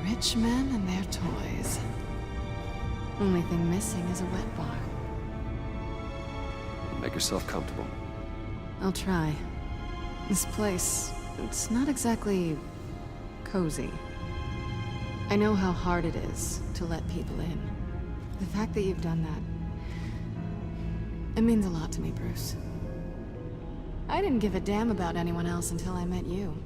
Rich men and their toys. Only thing missing is a wet bar. Make yourself comfortable. I'll try. This place, it's not exactly cozy. I know how hard it is to let people in. The fact that you've done that, it means a lot to me, Bruce. I didn't give a damn about anyone else until I met you.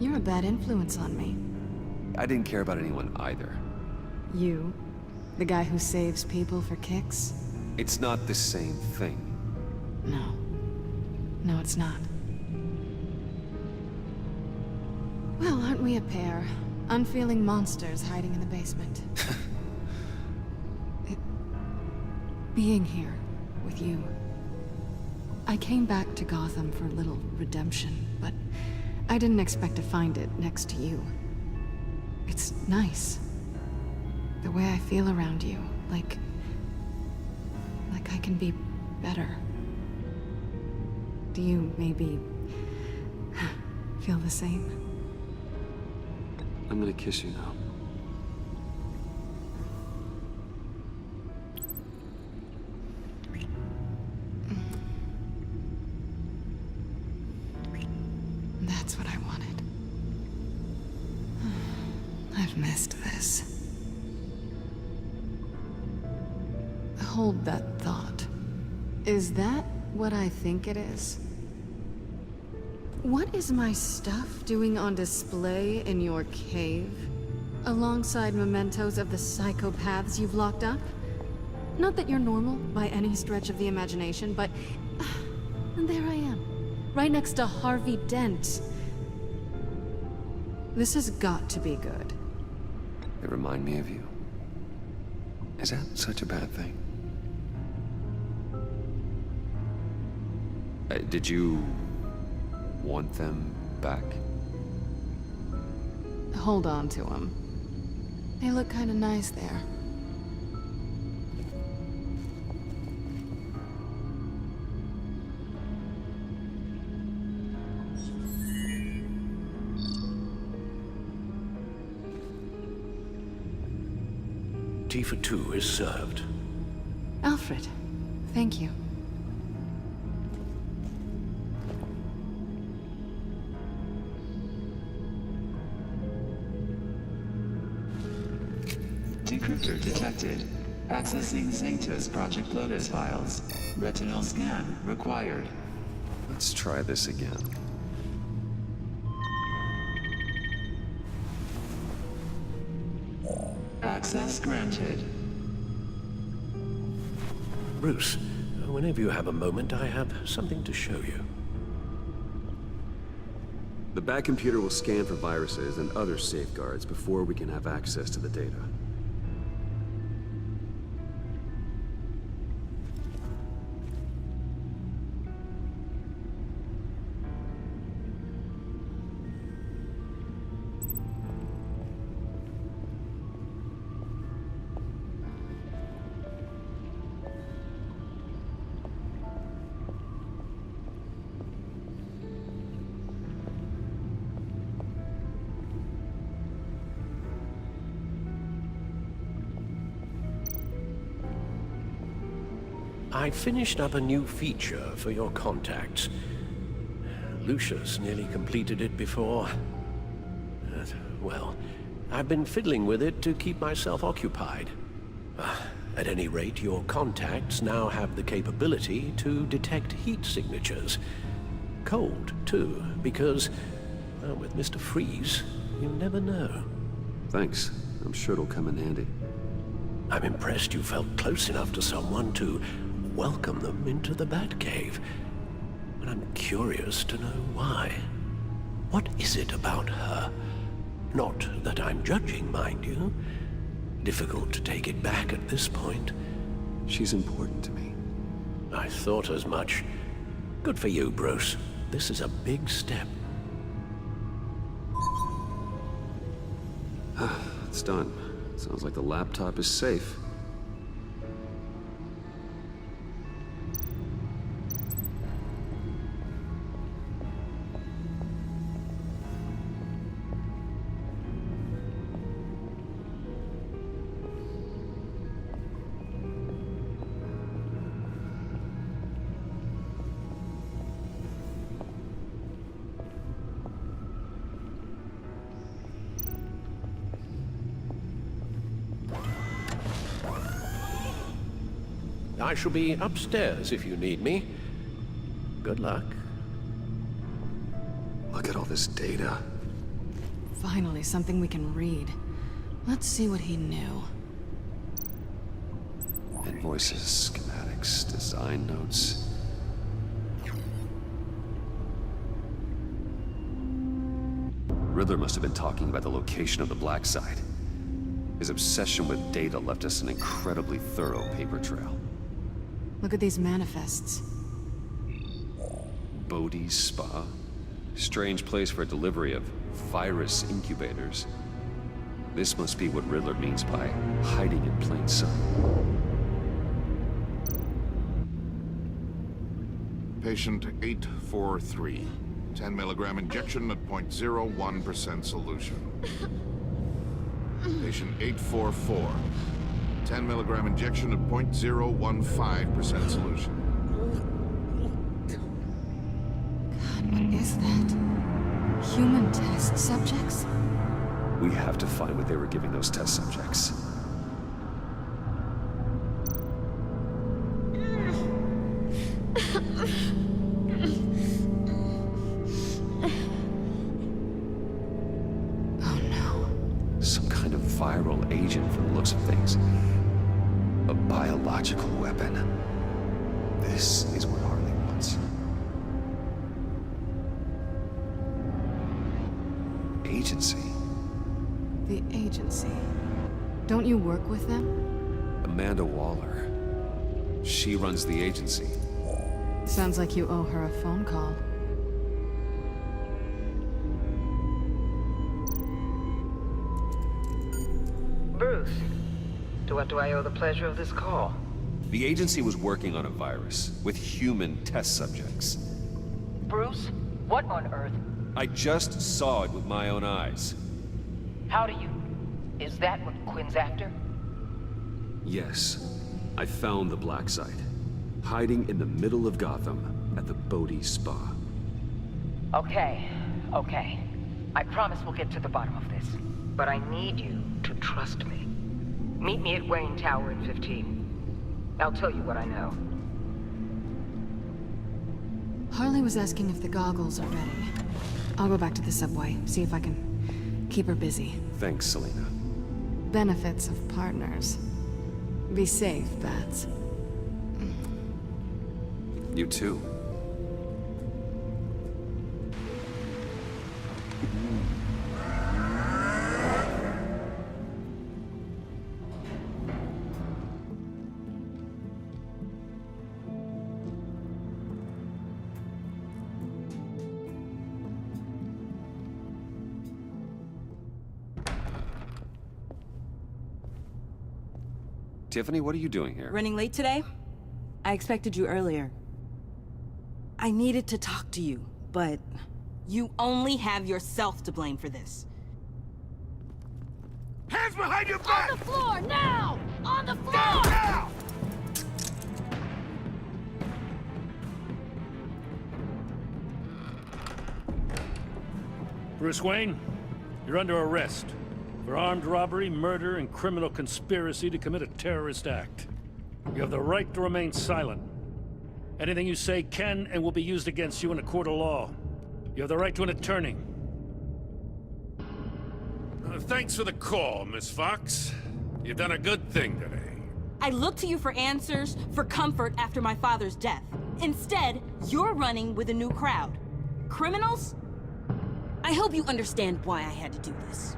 You're a bad influence on me. I didn't care about anyone either. You? The guy who saves people for kicks? It's not the same thing. No. No, it's not. Well, aren't we a pair? Unfeeling monsters hiding in the basement. Being here with you. I came back to Gotham for a little redemption, but I didn't expect to find it next to you. It's nice. The way I feel around you, like I can be better. Do you maybe feel the same? I'm gonna kiss you now. That's what I wanted. I've missed this. Hold that thought. Is that what I think it is? What is my stuff doing on display in your cave? Alongside mementos of the psychopaths you've locked up? Not that you're normal by any stretch of the imagination, but there I am. Right next to Harvey Dent. This has got to be good. They remind me of you. Is that such a bad thing? Did you want them back? Hold on to them. They look kind of nice there. Tea for two is served. Alfred, thank you. Decryptor detected. Accessing Sanctus Project Lotus files. Retinal scan required. Let's try this again. Access granted. Bruce, whenever you have a moment, I have something to show you. The back computer will scan for viruses and other safeguards before we can have access to the data. I finished up a new feature for your contacts. Lucius nearly completed it before. Well, I've been fiddling with it to keep myself occupied. At any rate, your contacts now have the capability to detect heat signatures. Cold, too, because, well, with Mr. Freeze, you never know. Thanks. I'm sure it'll come in handy. I'm impressed you felt close enough to someone to welcome them into the Batcave. But I'm curious to know why. What is it about her? Not that I'm judging, mind you. Difficult to take it back at this point. She's important to me. I thought as much. Good for you, Bruce. This is a big step. It's done. Sounds like the laptop is safe. I shall be upstairs if you need me. Good luck. Look at all this data. Finally, something we can read. Let's see what he knew. Invoices, schematics, design notes. Riddler must have been talking about the location of the black site. His obsession with data left us an incredibly thorough paper trail. Look at these manifests. Bodhi's Spa? Strange place for a delivery of virus incubators. This must be what Riddler means by hiding in plain sight. Patient 843. 10 milligram injection at 0.01% solution. Patient 844. 10 milligram injection at 0.015% solution. God, what is that? Human test subjects? We have to find what they were giving those test subjects. Oh no. Some kind of viral agent from the looks of things. A biological weapon. This is what Harley wants. Agency. The agency. Don't you work with them? Amanda Waller. She runs the agency. Sounds like you owe her a phone call. Bruce, to what do I owe the pleasure of this call? The agency was working on a virus with human test subjects. Bruce, what on earth? I just saw it with my own eyes. How do you... Is that what Quinn's after? Yes, I found the black site. Hiding in the middle of Gotham at the Bodhi Spa. Okay. I promise we'll get to the bottom of this. But I need you to trust me. Meet me at Wayne Tower in 15. I'll tell you what I know. Harley was asking if the goggles are ready. I'll go back to the subway, see if I can keep her busy. Thanks, Selena. Benefits of partners. Be safe, Bats. You too. Tiffany, what are you doing here? Running late today? I expected you earlier. I needed to talk to you, but you only have yourself to blame for this. Hands behind your back! On the floor, now! On the floor! Now! Bruce Wayne, you're under arrest for armed robbery, murder, and criminal conspiracy to commit a terrorist act. You have the right to remain silent. Anything you say can and will be used against you in a court of law. You have the right to an attorney. Thanks for the call, Miss Fox. You've done a good thing today. I looked to you for answers, for comfort after my father's death. Instead, you're running with a new crowd. Criminals? I hope you understand why I had to do this.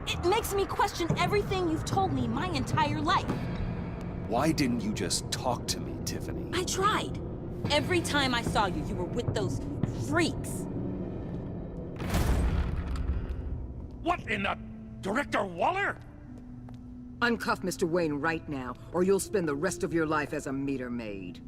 It makes me question everything you've told me my entire life. Why didn't you just talk to me, Tiffany? I tried. Every time I saw you, you were with those freaks. What in the... Director Waller? Uncuff Mr. Wayne right now, or you'll spend the rest of your life as a meter maid.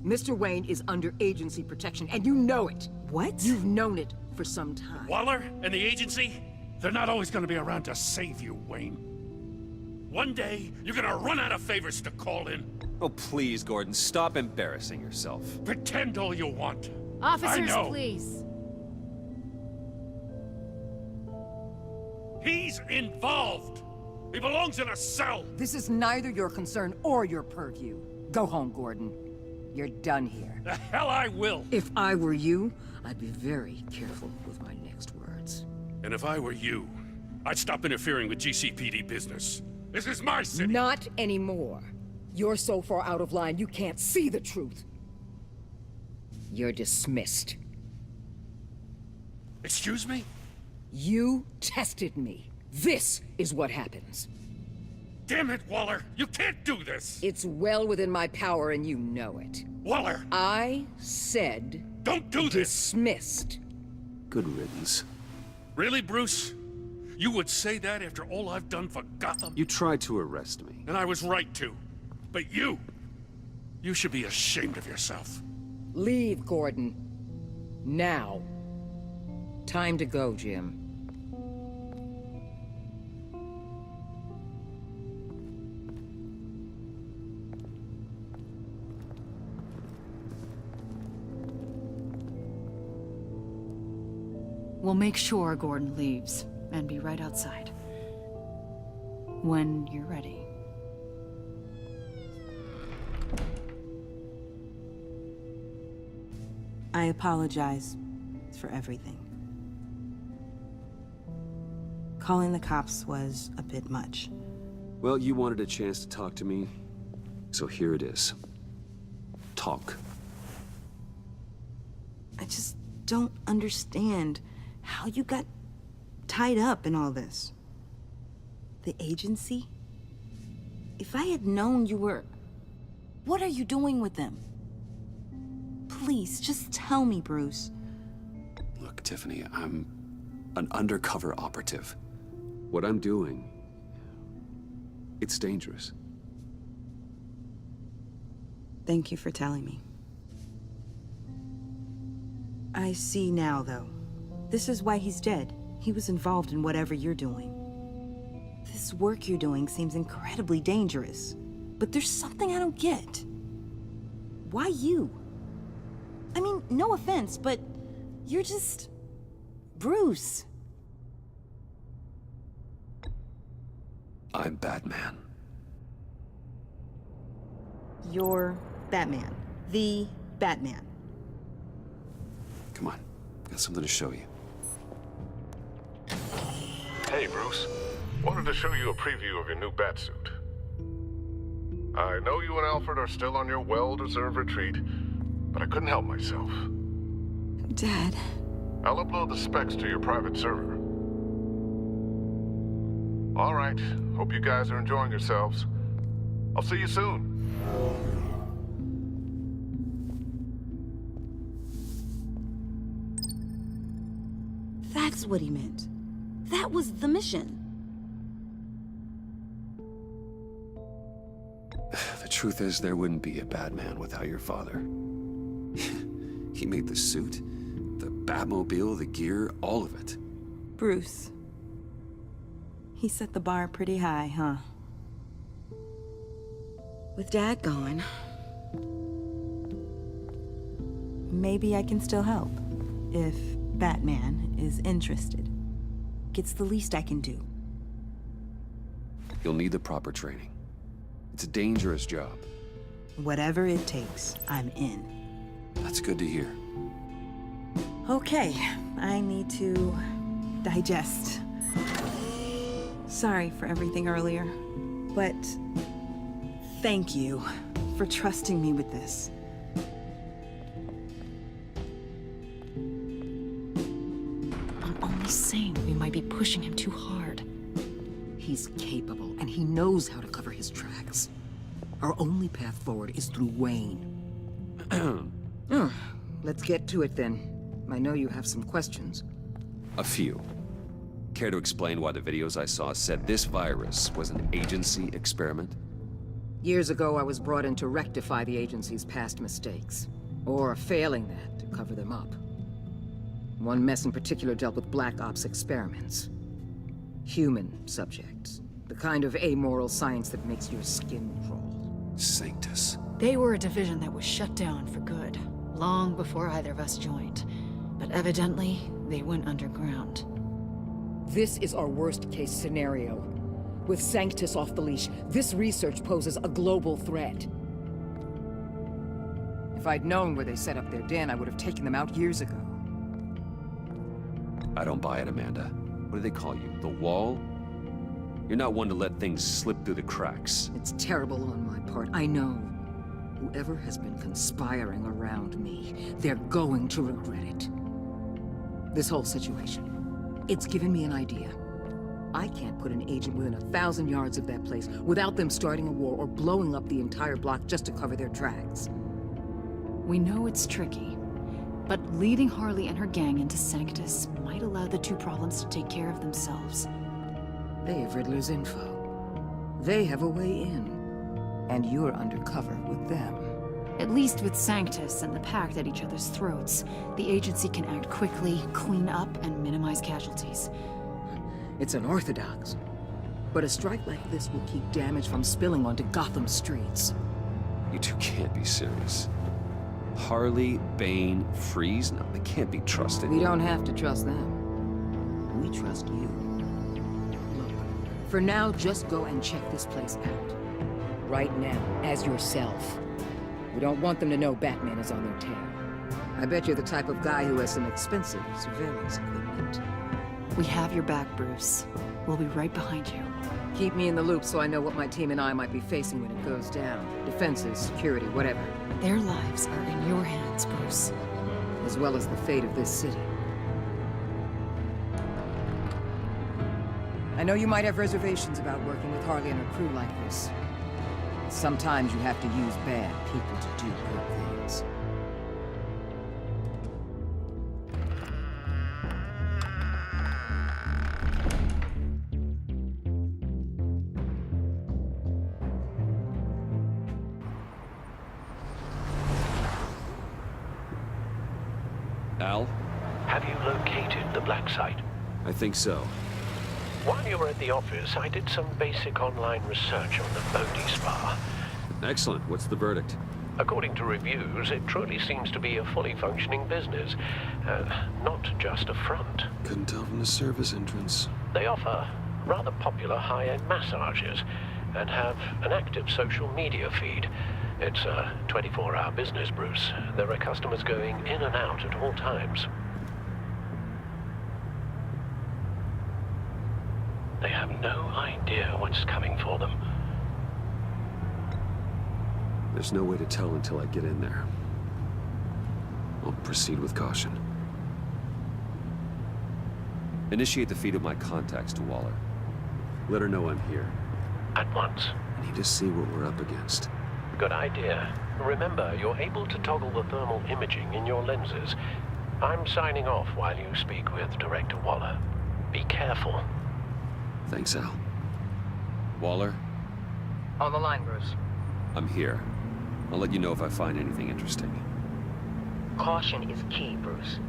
Mr. Wayne is under agency protection, and you know it. What? You've known it for some time. Waller and the agency? They're not always gonna be around to save you, Wayne. One day, you're gonna run out of favors to call in. Oh, please, Gordon, stop embarrassing yourself. Pretend all you want. Officers, please. He's involved. He belongs in a cell. This is neither your concern or your purview. Go home, Gordon. You're done here. The hell I will. If I were you, I'd be very careful with my next words. And if I were you, I'd stop interfering with GCPD business. This is my city. Not anymore. You're so far out of line, you can't see the truth. You're dismissed. Excuse me? You tested me. This is what happens. Damn it, Waller! You can't do this! It's well within my power and you know it. Waller! I said... Don't do this! Dismissed. Good riddance. Really, Bruce? You would say that after all I've done for Gotham? You tried to arrest me. And I was right to. But you should be ashamed of yourself. Leave, Gordon. Now. Time to go, Jim. We'll make sure Gordon leaves, and be right outside. When you're ready. I apologize for everything. Calling the cops was a bit much. Well, you wanted a chance to talk to me, so here it is. Talk. I just don't understand how you got tied up in all this. The agency? If I had known you were... What are you doing with them? Please, just tell me, Bruce. Look, Tiffany, I'm an undercover operative. What I'm doing, it's dangerous. Thank you for telling me. I see now, though. This is why he's dead. He was involved in whatever you're doing. This work you're doing seems incredibly dangerous. But there's something I don't get. Why you? I mean, no offense, but you're just... Bruce. I'm Batman. You're Batman. The Batman. Come on, got something to show you. Hey, Bruce. Wanted to show you a preview of your new batsuit. I know you and Alfred are still on your well-deserved retreat, but I couldn't help myself. Dad. I'll upload the specs to your private server. All right. Hope you guys are enjoying yourselves. I'll see you soon. That's what he meant. That was the mission. The truth is, there wouldn't be a Batman without your father. He made the suit, the Batmobile, the gear, all of it. Bruce. He set the bar pretty high, huh? With Dad gone, maybe I can still help. If Batman is interested. It's the least I can do. You'll need the proper training. It's a dangerous job. Whatever it takes, I'm in. That's good to hear. Okay, I need to digest. Sorry for everything earlier, but thank you for trusting me with this. I'm only saying we might be pushing him too hard. He's capable, and he knows how to cover his tracks. Our only path forward is through Wayne. Let's get to it then. I know you have some questions. A few. Care to explain why the videos I saw said this virus was an agency experiment? Years ago, I was brought in to rectify the agency's past mistakes. Or failing that, to cover them up. One mess in particular dealt with Black Ops experiments. Human subjects. The kind of amoral science that makes your skin crawl. Sanctus. They were a division that was shut down for good, long before either of us joined. But evidently, they went underground. This is our worst-case scenario. With Sanctus off the leash, this research poses a global threat. If I'd known where they set up their den, I would have taken them out years ago. I don't buy it, Amanda. What do they call you? The Wall? You're not one to let things slip through the cracks. It's terrible on my part, I know. Whoever has been conspiring around me, they're going to regret it. This whole situation, it's given me an idea. I can't put an agent within 1,000 yards of that place without them starting a war or blowing up the entire block just to cover their tracks. We know it's tricky, but leading Harley and her gang into Sanctus might allow the two problems to take care of themselves. They have Riddler's info. They have a way in. And you're undercover with them. At least with Sanctus and the Pact at each other's throats, the agency can act quickly, clean up, and minimize casualties. It's unorthodox. But a strike like this will keep damage from spilling onto Gotham streets. You two can't be serious. Harley, Bane, Freeze? No, they can't be trusted. We don't have to trust them. We trust you. Look, for now, just go and check this place out. Right now, as yourself. We don't want them to know Batman is on their tail. I bet you're the type of guy who has some expensive surveillance equipment. We have your back, Bruce. We'll be right behind you. Keep me in the loop so I know what my team and I might be facing when it goes down. Defenses, security, whatever. Their lives are in your hands, Bruce. As well as the fate of this city. I know you might have reservations about working with Harley and her crew like this. Sometimes you have to use bad people to do good things. Al? Have you located the black site? I think so. While you were at the office, I did some basic online research on the Bodhi Spa. Excellent. What's the verdict? According to reviews, it truly seems to be a fully functioning business. Not just a front. Couldn't tell from the service entrance. They offer rather popular high-end massages and have an active social media feed. It's a 24-hour business, Bruce. There are customers going in and out at all times. They have no idea what's coming for them. There's no way to tell until I get in there. I'll proceed with caution. Initiate the feed of my contacts to Waller. Let her know I'm here. At once. I need to see what we're up against. Good idea. Remember, you're able to toggle the thermal imaging in your lenses. I'm signing off while you speak with Director Waller. Be careful. Thanks, Al. Waller? On the line, Bruce. I'm here. I'll let you know if I find anything interesting. Caution is key, Bruce.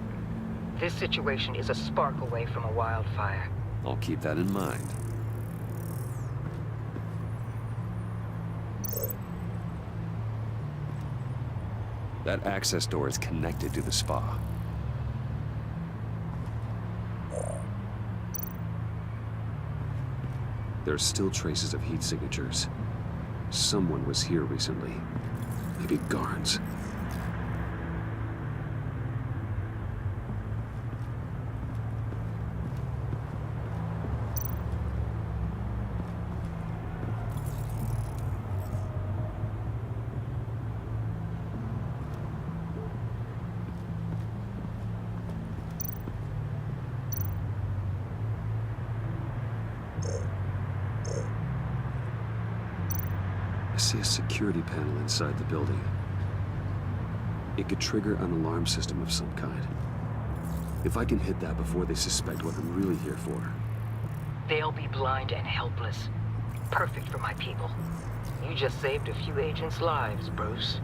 This situation is a spark away from a wildfire. I'll keep that in mind. That access door is connected to the spa. There are still traces of heat signatures. Someone was here recently. Maybe Garns. I see a security panel inside the building. It could trigger an alarm system of some kind. If I can hit that before they suspect what I'm really here for. They'll be blind and helpless. Perfect for my people. You just saved a few agents' lives, Bruce.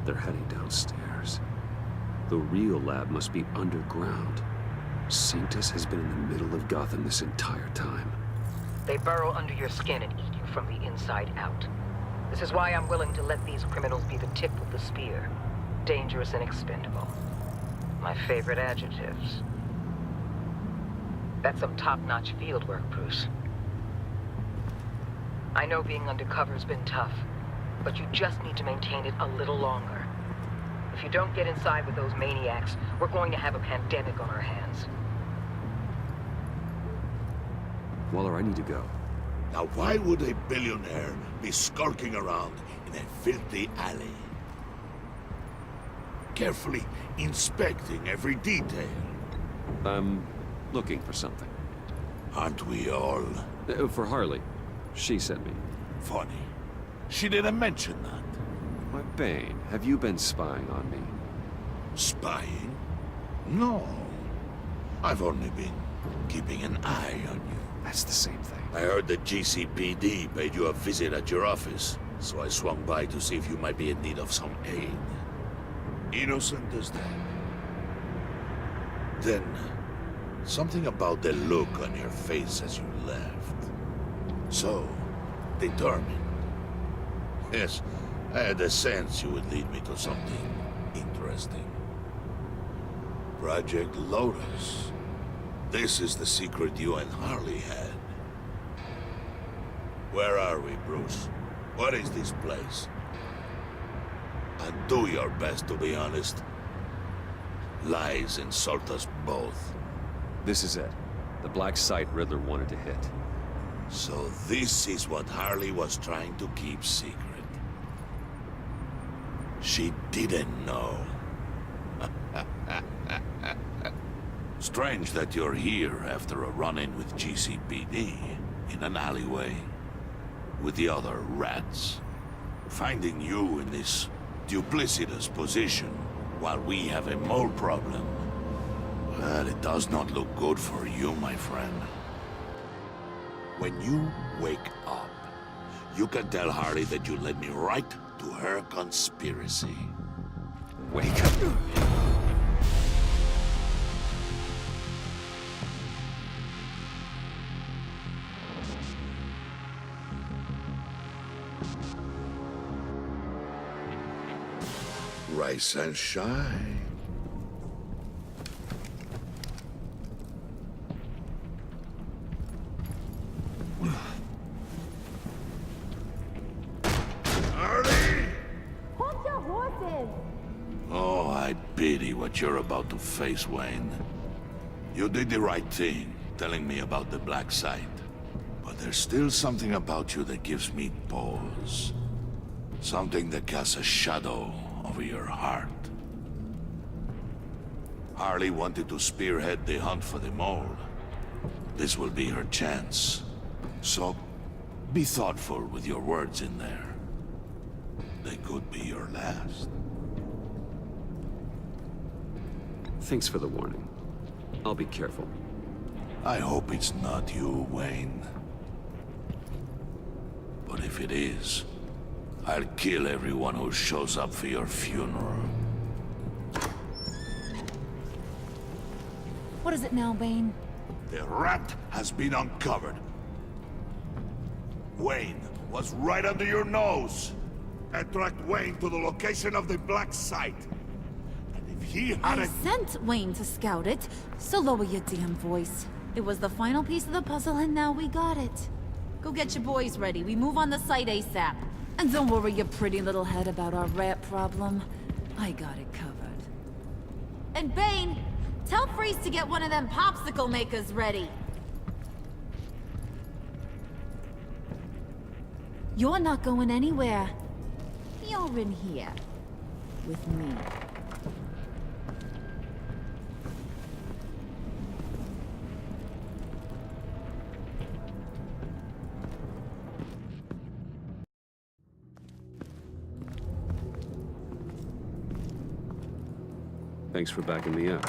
They're heading downstairs. The real lab must be underground. Sanctus has been in the middle of Gotham this entire time. They burrow under your skin and eat you from the inside out. This is why I'm willing to let these criminals be the tip of the spear. Dangerous and expendable. My favorite adjectives. That's some top-notch field work, Bruce. I know being undercover's been tough, but you just need to maintain it a little longer. If you don't get inside with those maniacs, we're going to have a pandemic on our hands. Waller, I need to go. Now why would a billionaire be skulking around in a filthy alley? Carefully inspecting every detail. I'm looking for something. Aren't we all? For Harley. She sent me. Funny. She didn't mention that. Why, Bane, have you been spying on me? Spying? No. I've only been keeping an eye on you. That's the same thing. I heard the GCPD paid you a visit at your office, so I swung by to see if you might be in need of some aid. Innocent as that. Then, something about the look on your face as you left. So, determined. Yes, I had a sense you would lead me to something interesting. Project Lotus. This is the secret you and Harley had. Where are we, Bruce? What is this place? And do your best to be honest. Lies insult us both. This is it. The black site Riddler wanted to hit. So this is what Harley was trying to keep secret. She didn't know. Strange that you're here after a run-in with GCPD in an alleyway with the other rats. Finding you in this duplicitous position while we have a mole problem. Well, it does not look good for you, my friend. When you wake up, you can tell Harley that you led me right to her conspiracy. Wake up. Rise and shine. Oh, I pity what you're about to face, Wayne. You did the right thing, telling me about the black site. But there's still something about you that gives me pause. Something that casts a shadow over your heart. Harley wanted to spearhead the hunt for the mole. This will be her chance. So, be thoughtful with your words in there. They could be your last. Thanks for the warning. I'll be careful. I hope it's not you, Wayne. But if it is, I'll kill everyone who shows up for your funeral. What is it now, Bane? The rat has been uncovered. Wayne was right under your nose. Attract Wayne to the location of the black site. And if he I hadn't... sent Wayne to scout it, so lower your damn voice. It was the final piece of the puzzle, and now we got it. Go get your boys ready. We move on the site ASAP. And don't worry your pretty little head about our rat problem. I got it covered. And Bane, tell Freeze to get one of them popsicle makers ready. You're not going anywhere. You're in here. With me. Thanks for backing me up.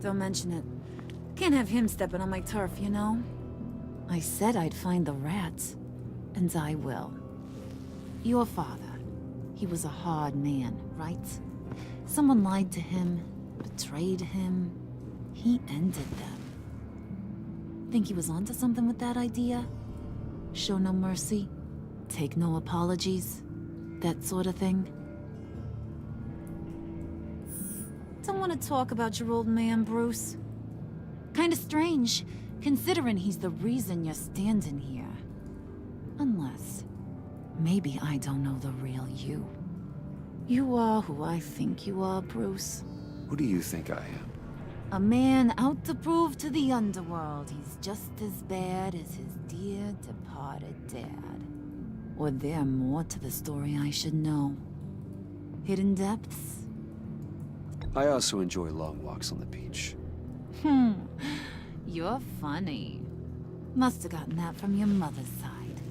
Don't mention it. Can't have him stepping on my turf, you know? I said I'd find the rats. And I will. Your father. He was a hard man, right? Someone lied to him, betrayed him. He ended them. Think he was onto something with that idea? Show no mercy? Take no apologies? That sort of thing? Don't want to talk about your old man, Bruce. Kinda strange, considering he's the reason you're standing here. Unless, maybe I don't know the real you. You are who I think you are, Bruce. Who do you think I am? A man out to prove to the underworld he's just as bad as his dear departed dad. Or there more to the story I should know. Hidden depths? I also enjoy long walks on the beach. You're funny. Must have gotten that from your mother's side.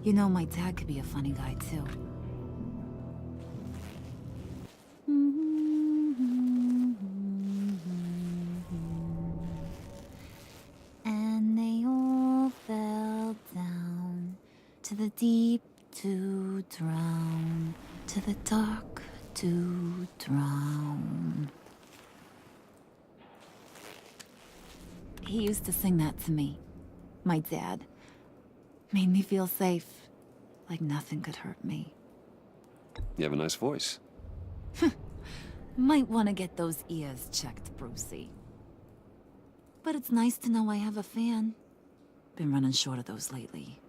You know, my dad could be a funny guy, too. And they all fell down to the deep to drown, to the dark to drown. He used to sing that to me. My dad. Made me feel safe. Like nothing could hurt me. You have a nice voice. Might want to get those ears checked, Brucey. But it's nice to know I have a fan. Been running short of those lately.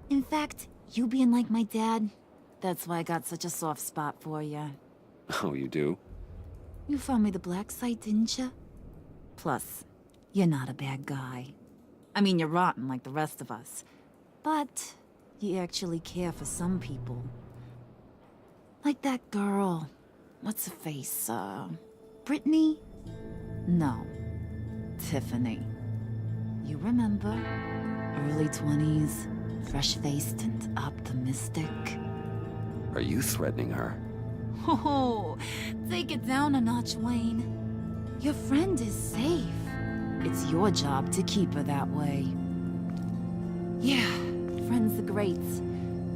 In fact, you being like my dad, that's why I got such a soft spot for you. Oh, you do? You found me the black site, didn't you? Plus, you're not a bad guy. I mean, you're rotten like the rest of us. But you actually care for some people. Like that girl. What's her face? Brittany? No. Tiffany. You remember? Early 20s, fresh-faced and optimistic. Are you threatening her? Oh, take it down a notch, Wayne. Your friend is safe. It's your job to keep her that way. Yeah, friends are great.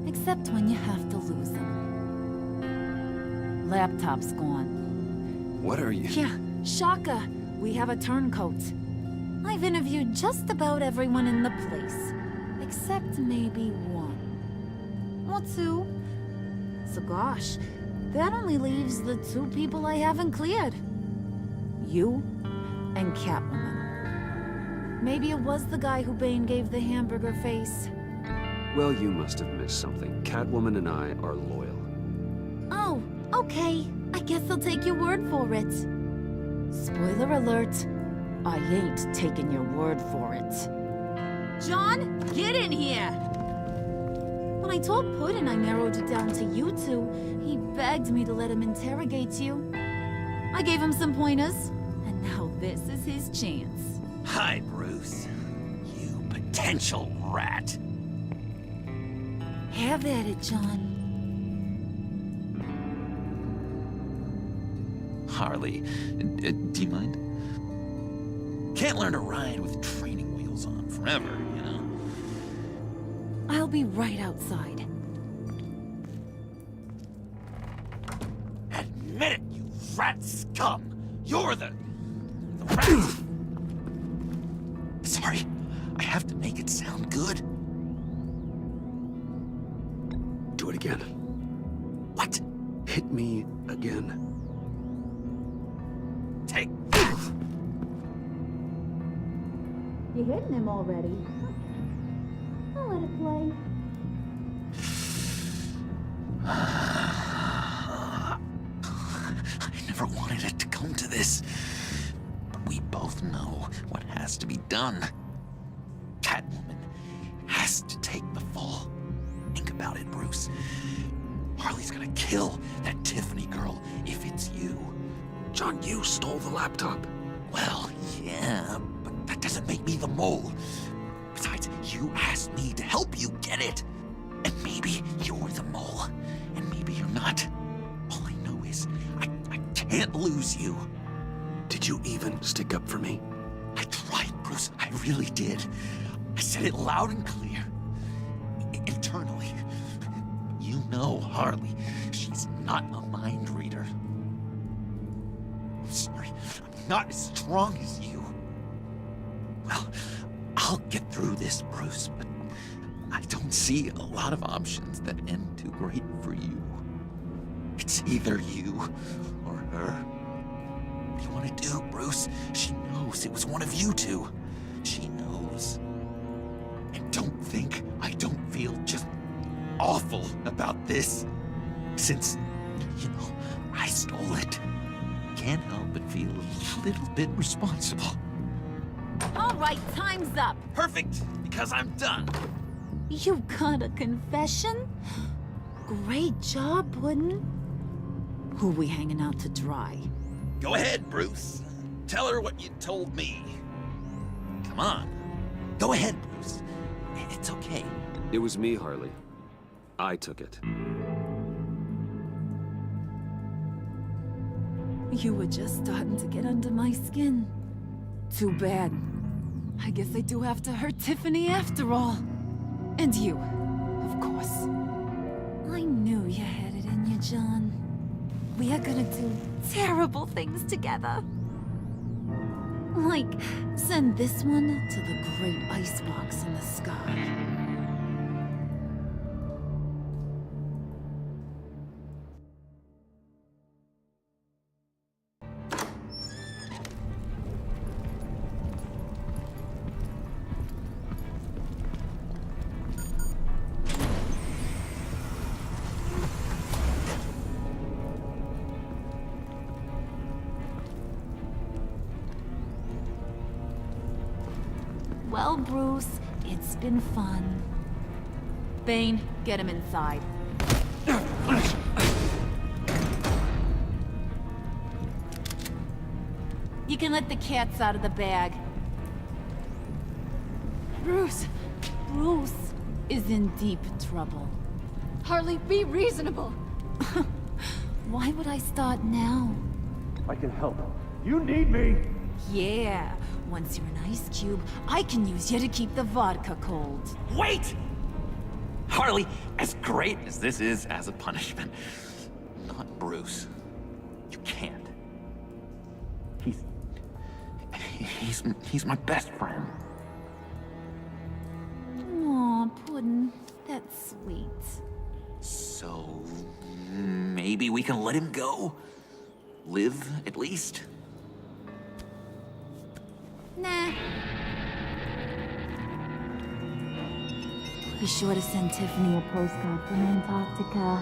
Except when you have to lose them. Laptop's gone. What are you? Yeah, shocker. We have a turncoat. I've interviewed just about everyone in the place. Except maybe one. Or two. So gosh, that only leaves the two people I haven't cleared. You and Catwoman. Maybe it was the guy who Bane gave the hamburger face. Well, you must have missed something. Catwoman and I are loyal. Oh, okay. I guess I'll take your word for it. Spoiler alert. I ain't taking your word for it. John, get in here! When I told Puddin' I narrowed it down to you two, he begged me to let him interrogate you. I gave him some pointers, and now this is his chance. Hi, Bruce. You potential rat. Have at it, John. Harley, do you mind? Can't learn to ride with training wheels on forever, you know? I'll be right outside. Admit it, you rat scum! You're the rat! Sorry, I have to make it sound good. Do it again. What? Hit me again. Take You hitting him already? I'll let it play. I never wanted it to come to this. But we both know what has to be done. Catwoman has to take the fall. about it, Bruce. Harley's gonna kill that Tiffany girl if it's you. John, you stole the laptop. Well, yeah, but that doesn't make me the mole. Besides, you asked me to help you get it. And maybe you're the mole, and maybe you're not. All I know is I can't lose you. Did you even stick up for me? I tried, Bruce. I really did. I said it loud and clear. Internally. You know Harley. She's not a mind reader. I'm sorry. I'm not as strong as you. Well, I'll get through this, Bruce, but I don't see a lot of options that end too great for you. It's either you or her. What do you want to do, Bruce? She knows it was one of you two. She knows. And don't think I don't feel just awful about this. Since, I stole it. Can't help but feel a little bit responsible. All right, time's up. Perfect, because I'm done. You got a confession? Great job, Puddin'. Who we hanging out to dry? Go ahead, Bruce. Tell her what you told me. Come on. Go ahead, Bruce. It's okay. It was me, Harley. I took it. You were just starting to get under my skin. Too bad. I guess I do have to hurt Tiffany after all. And you, of course. I knew you had it in you, John. We are gonna do terrible things together. Like, send this one to the great icebox in the sky. Well, Bruce, it's been fun. Bane, get him inside. You can let the cats out of the bag. Bruce is in deep trouble. Harley, be reasonable. Why would I start now? I can help. You need me! Yeah, once you're an ice cube, I can use you to keep the vodka cold. Wait! Harley, as great as this is as a punishment, not Bruce. You can't. He's my best friend. Aw, Puddin', that's sweet. So, maybe we can let him go? Live, at least? Nah. Be sure to send Tiffany a postcard from Antarctica.